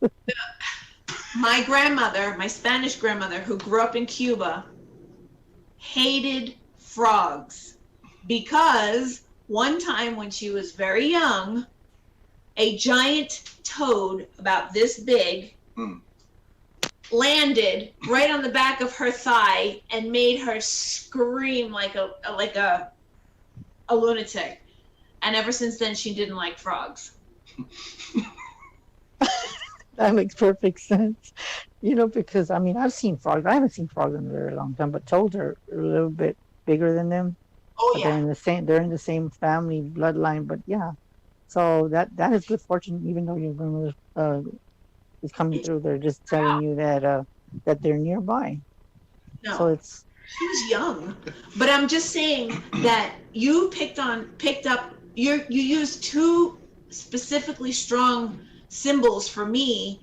My grandmother, my Spanish grandmother, who grew up in Cuba, hated frogs because one time when she was very young, a giant toad about this big Mm. landed right on the back of her thigh and made her scream like a lunatic. And ever since then, she didn't like frogs. That makes perfect sense. Because I mean, I've seen frogs. I haven't seen frogs in a very long time, but toads are a little bit bigger than them. Oh But yeah. they're in the same family bloodline. But yeah, so that is good fortune, even though your grandmother is coming through. They're just telling you that they're nearby. So No, it's she was young, but I'm just saying that you picked up. You used two specifically strong symbols for me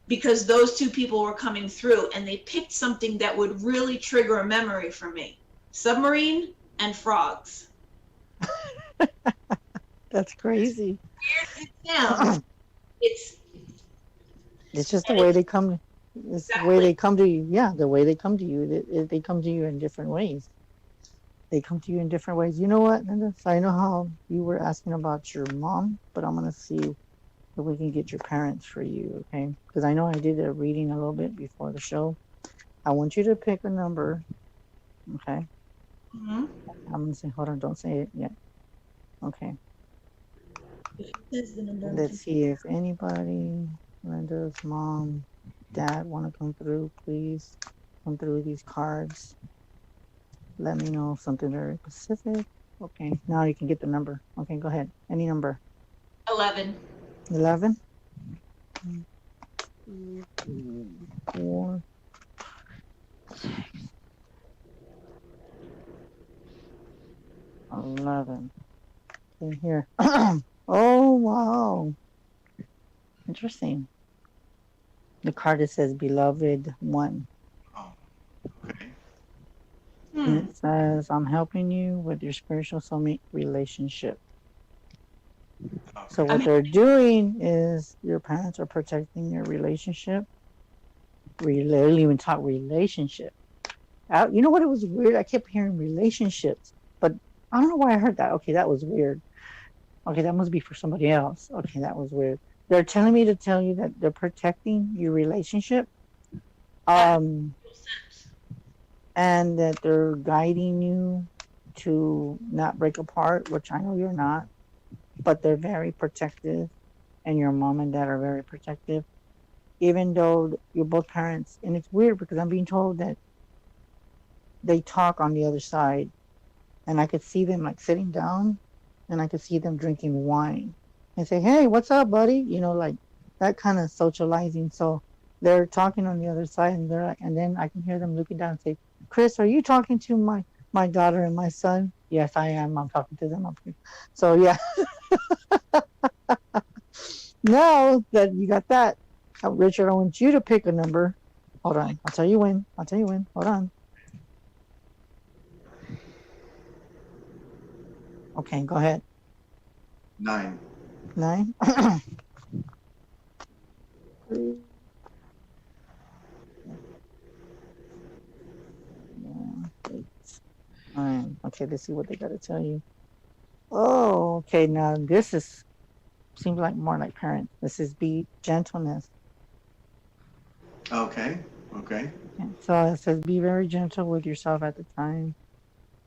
because those two people were coming through, and they picked something that would really trigger a memory for me: submarine and frogs. that's crazy. Weird as it sounds, it's It's just the and way it's they come. It's the way exactly. they come to you. Yeah, the way they come to you. They come to you in different ways. They come to you in different ways. You know what, Linda? So I know how you were asking about your mom, but I'm gonna see if we can get your parents for you, okay? Because I know I did a reading a little bit before the show. I want you to pick a number, okay? Mm-hmm. I'm gonna say, hold on, don't say it yet. Okay. Let's see if anybody, Linda's mom, dad, want to come through, please. Come through these cards. Let me know something very specific. Okay, now you can get the number. Okay, go ahead. Any number. 11. 11. 4. 11. Okay, here. Oh, wow. interesting. The card that says "Beloved One," Oh, okay. and it says, "I'm helping you with your spiritual soulmate relationship." So Okay. what they're doing is your parents are protecting your relationship. We literally even talk relationship. You know what? It was weird. I kept hearing relationships, but I don't know why I heard that. Okay, that was weird. Okay, that must be for somebody else. Okay, that was weird. They're telling me to tell you that they're protecting your relationship, and that they're guiding you to not break apart, which I know you're not, but they're very protective, and your mom and dad are very protective, even though you're both parents. And it's weird because I'm being told that they talk on the other side, and I could see them like sitting down, and I could see them drinking wine and say, "Hey, what's up, buddy?" You know, like that kind of socializing. So they're talking on the other side, and they're like, and then I can hear them looking down and say, "Chris, are you talking to my daughter and my son?" "Yes, I am. I'm talking to them up here." So yeah. Now that you got that, Richard, I want you to pick a number. Hold on. I'll tell you when. Hold on. Okay, go ahead. 9. 9. 9. Okay, let's see what they got to tell you. Oh, okay. Now this seems like more like parents. This is be gentleness. Okay. Okay. So it says be very gentle with yourself at the time.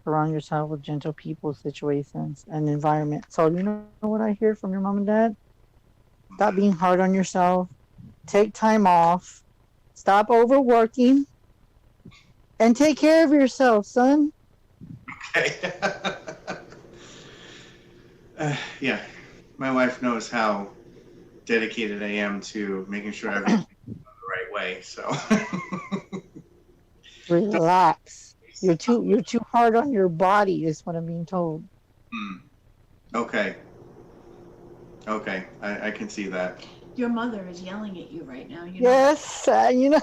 Surround yourself with gentle people, situations, and environment. So you know what I hear from your mom and dad? Stop being hard on yourself. Take time off. Stop overworking. And take care of yourself, son. Okay. Yeah. My wife knows how dedicated I am to making sure everything's the right way. So Relax. You're too hard on your body, is what I'm being told. Okay. Okay. I can see that. Your mother is yelling at you right now. You know? Yes, you know,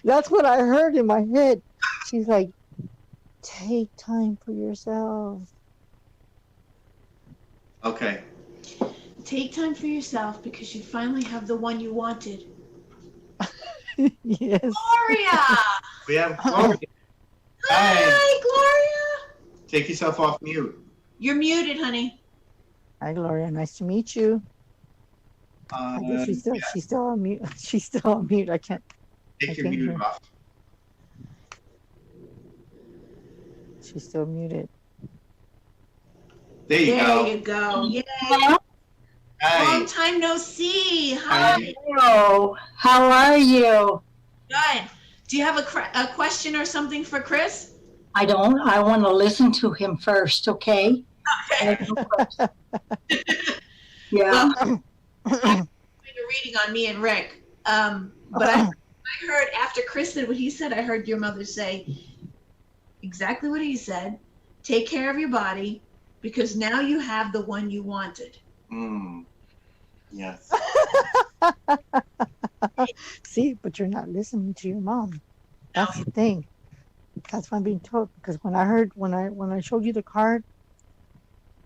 that's what I heard in my head. She's like, take time for yourself. Okay. Take time for yourself because you finally have the one you wanted. Yes. Gloria! We have Gloria. Hi, Gloria! Take yourself off mute. You're muted, honey. Hi, Gloria. Nice to meet you. I guess she's still on mute. She's still on mute. I can't Take your mute hear. off. She's still muted. There you There go. you go. Yay. Hi. Long time no see. Hi. Hello, how are you? Good. Do you have a question or something for Chris? I don't, I want to listen to him first, okay? Okay. Yeah, Well, I'm reading on me and Rick. But I heard after Chris said what he said, I heard your mother say exactly what he said. Take care of your body because now you have the one you wanted. Yes. See, but you're not listening to your mom. That's the thing. That's what I'm being told. Because when I showed you the card,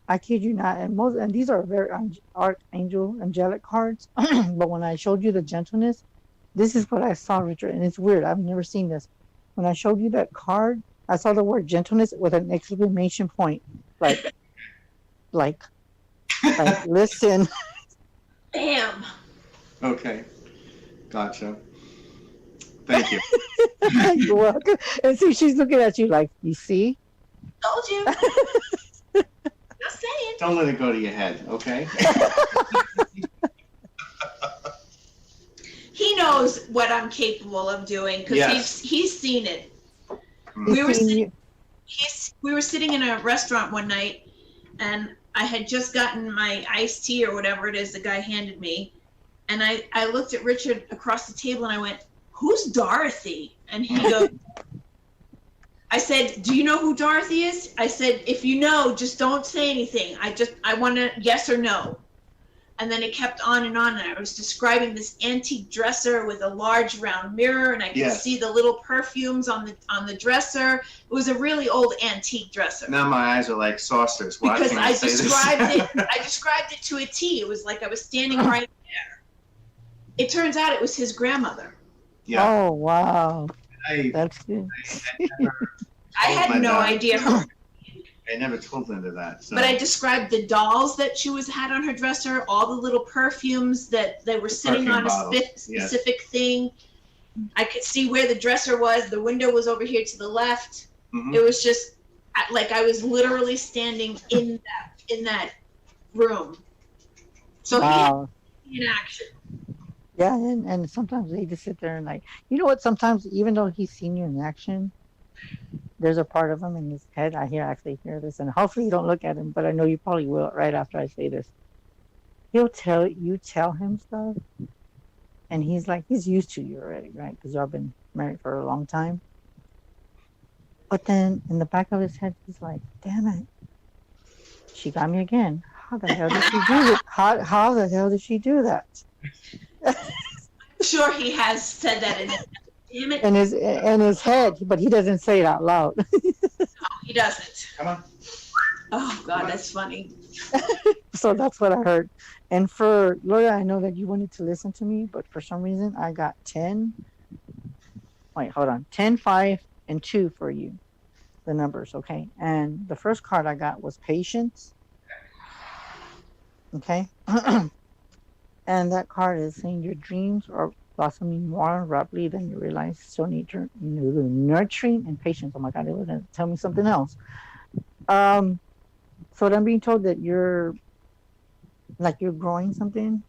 I kid you not, and these are very archangel, angelic cards. But when I showed you the gentleness, this is what I saw, Richard, and it's weird. I've never seen this. When I showed you that card, I saw the word gentleness with an exclamation point, like listen. Bam. Okay. Gotcha. Thank you. You're welcome. And see, she's looking at you like, you see? Told you. Just saying. Don't let it go to your head, okay? He knows what I'm capable of doing because Yes. he's seen it. He's seen We were sitting in a restaurant one night, and I had just gotten my iced tea or whatever it is the guy handed me, and I looked at Richard across the table and I went, "Who's Dorothy?" And he goes, I said, "Do you know who Dorothy is?" I said, "If you know, just don't say anything. I want to yes or no." And then it kept on, and I was describing this antique dresser with a large round mirror, and I could Yes. see the little perfumes on the dresser. It was a really old antique dresser. Now my eyes are like saucers watching Because you I say this. described it to a T. It was like I was standing right there. It turns out it was his grandmother. Yeah. Oh, wow. That's good. I had no idea her. I never told Linda that. So. But I described the dolls that she had on her dresser, all the little perfumes that they were sitting on a specific thing. I could see where the dresser was. The window was over here to the left. Mm-hmm. It was just like I was literally standing in that room. So Wow. he in action. Yeah, and sometimes they just sit there and like, you know what, sometimes even though he's seen you in action, there's a part of him in his head. I actually hear this, and hopefully you don't look at him, but I know you probably will right after I say this. He'll tell him stuff, and he's used to you already, right? Because y'all been married for a long time. But then in the back of his head, he's like, damn it, she got me again. How the hell did she do that? How the hell did she do that? I'm sure he has said that in it. Damn it. In his head, but he doesn't say it out loud. No, he doesn't. Come on. Oh God, that's funny. So that's what I heard. And for Laura, I know that you wanted to listen to me, but for some reason I got 10. Wait, hold on. 10, 5, and 2 for you. The numbers, okay? And the first card I got was patience. Okay? And that card is saying your dreams are blossoming more rapidly than you realize. Still need nurturing and patience. Oh my God, it was going to tell me something else. So I'm being told that you're growing something,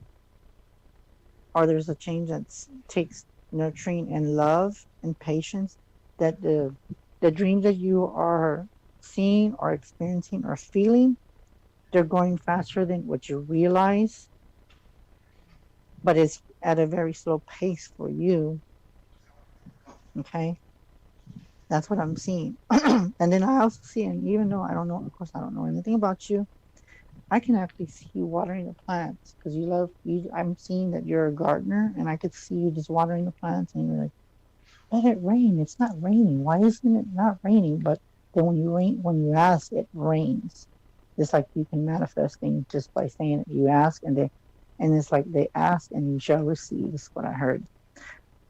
or there's a change that takes nurturing and love and patience, that the dreams that you are seeing or experiencing or feeling, they're going faster than what you realize, but it's at a very slow pace for you. Okay? That's what I'm seeing. And then I also see, and even though I don't know anything about you, I can actually see you watering the plants, because I'm seeing that you're a gardener, and I could see you just watering the plants, and you're like, let it rain. It's not raining. Why isn't it not raining? But then when you ask, it rains. It's like you can manifest things just by saying it. You ask, and it's like they ask and you shall receive, is what I heard.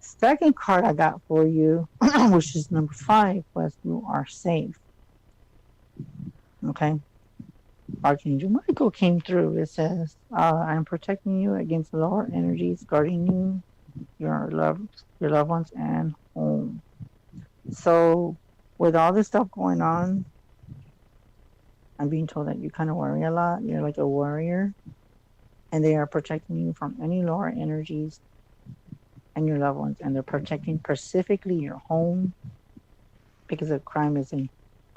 Second card I got for you, which is number 5, was you are safe. Okay. Archangel Michael came through. It says, I'm protecting you against lower energies, guarding you, your loved ones, and home. So with all this stuff going on, I'm being told that you kind of worry a lot. You're like a warrior, and they are protecting you from any lower energies and your loved ones, and they're protecting specifically your home, because the crime has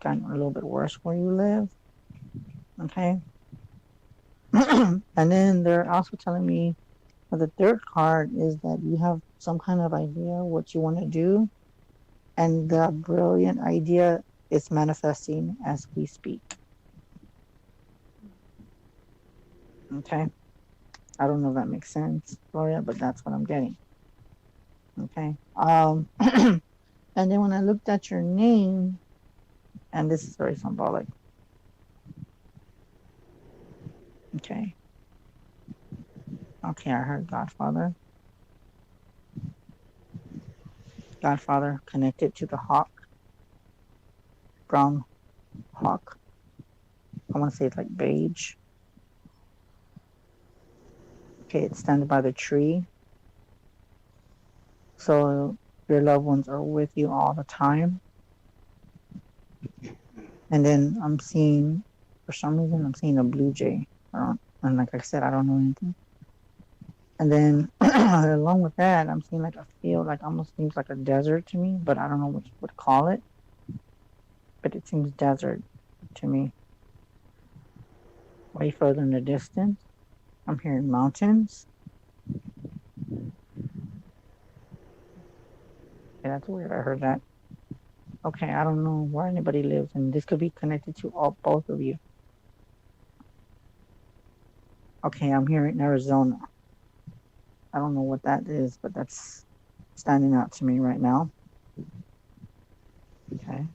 gotten a little bit worse where you live. Okay. And then they're also telling me that the third card is that you have some kind of idea what you want to do, and the brilliant idea is manifesting as we speak. Okay. I don't know if that makes sense, Gloria, but that's what I'm getting. Okay. And then when I looked at your name, and this is very symbolic. Okay. Okay, I heard Godfather. Godfather connected to the hawk. Brown hawk. I want to say it's like beige. Okay, it stands by the tree. So your loved ones are with you all the time. And then for some reason, I'm seeing a blue jay. And like I said, I don't know anything. And then along with that, I'm seeing like a field, like almost seems like a desert to me, but I don't know what you would call it. But it seems desert to me. Way further in the distance, I'm hearing mountains. Yeah, that's weird. I heard that. Okay, I don't know where anybody lives, and this could be connected to both of you. Okay, I'm here in Arizona. I don't know what that is, but that's standing out to me right now. Okay.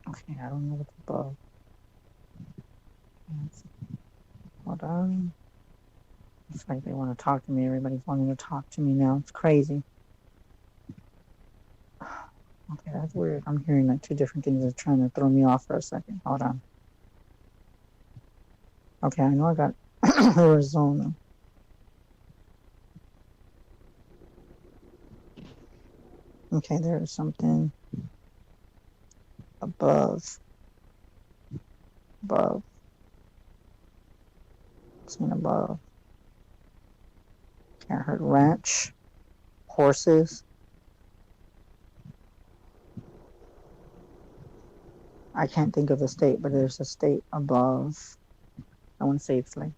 Okay, I don't know what's above. Hold on. It's like they want to talk to me. Everybody's wanting to talk to me now. It's crazy. Okay, that's weird. I'm hearing like two different things that's trying to throw me off for a second. Hold on. Okay, I know I got Arizona. Okay, there is something above. Something above. Okay, I heard ranch, horses. I can't think of a state, but there's a state above. I want to say it's like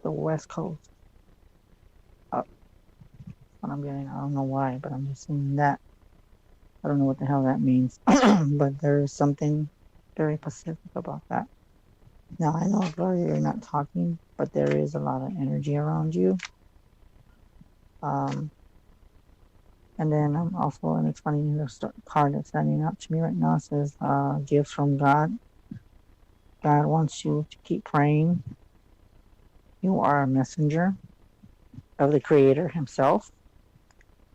the West Coast. Up. What I'm getting, I don't know why, but I'm just seeing that. I don't know what the hell that means, but there is something very specific about that. Now, I know, Gloria, you're not talking, but there is a lot of energy around you. And then I'm also, and it's funny, the card that's standing out to me right now says, gifts from God. God wants you to keep praying. You are a messenger of the Creator Himself,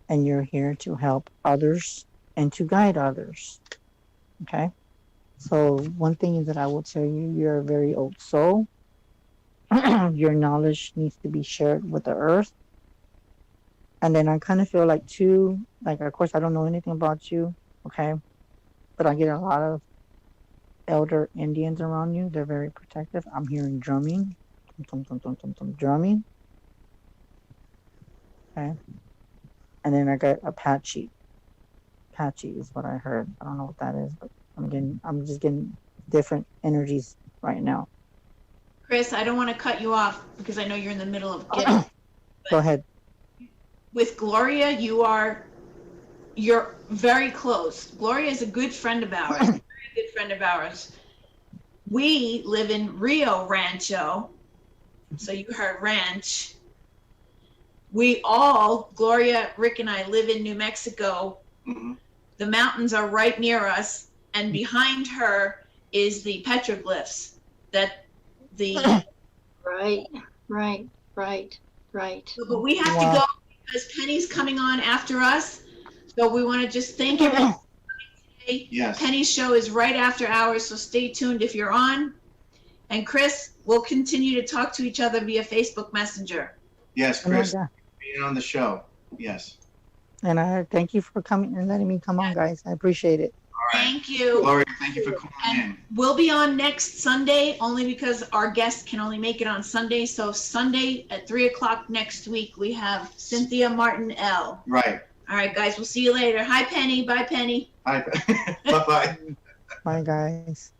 and you're here to help others and to guide others. Okay? So one thing is that I will tell you, you're a very old soul. Your knowledge needs to be shared with the earth. And then I kind of feel like too, like, of course, I don't know anything about you, okay? But I get a lot of elder Indians around you. They're very protective. I'm hearing drumming, drumming, okay? And then I got Apache. Apache is what I heard. I don't know what that is, but I'm just getting different energies right now. Chris, I don't want to cut you off because I know you're in the middle of getting. Go ahead. With Gloria, you're very close. Gloria is a good friend of ours, a very good friend of ours. We live in Rio Rancho, so you heard ranch. We all, Gloria, Rick, and I live in New Mexico. Mm-hmm. The mountains are right near us, and behind her is the petroglyphs that the. Right. But we have to go because Penny's coming on after us. So we want to just thank everyone for coming today. Yes. Penny's show is right after hours, so stay tuned if you're on. And Chris, we'll continue to talk to each other via Facebook Messenger. Yes, Chris, being on the show. Yes. And I thank you for coming and letting me come on, guys. I appreciate it. All right. Thank you. Gloria, thank you for calling And in. we'll be on next Sunday only because our guests can only make it on Sunday. So Sunday at 3:00 next week, we have Cynthia Martin L. Right. All right, guys, we'll see you later. Hi, Penny. Bye, Penny. Bye. Bye-bye. Bye, guys.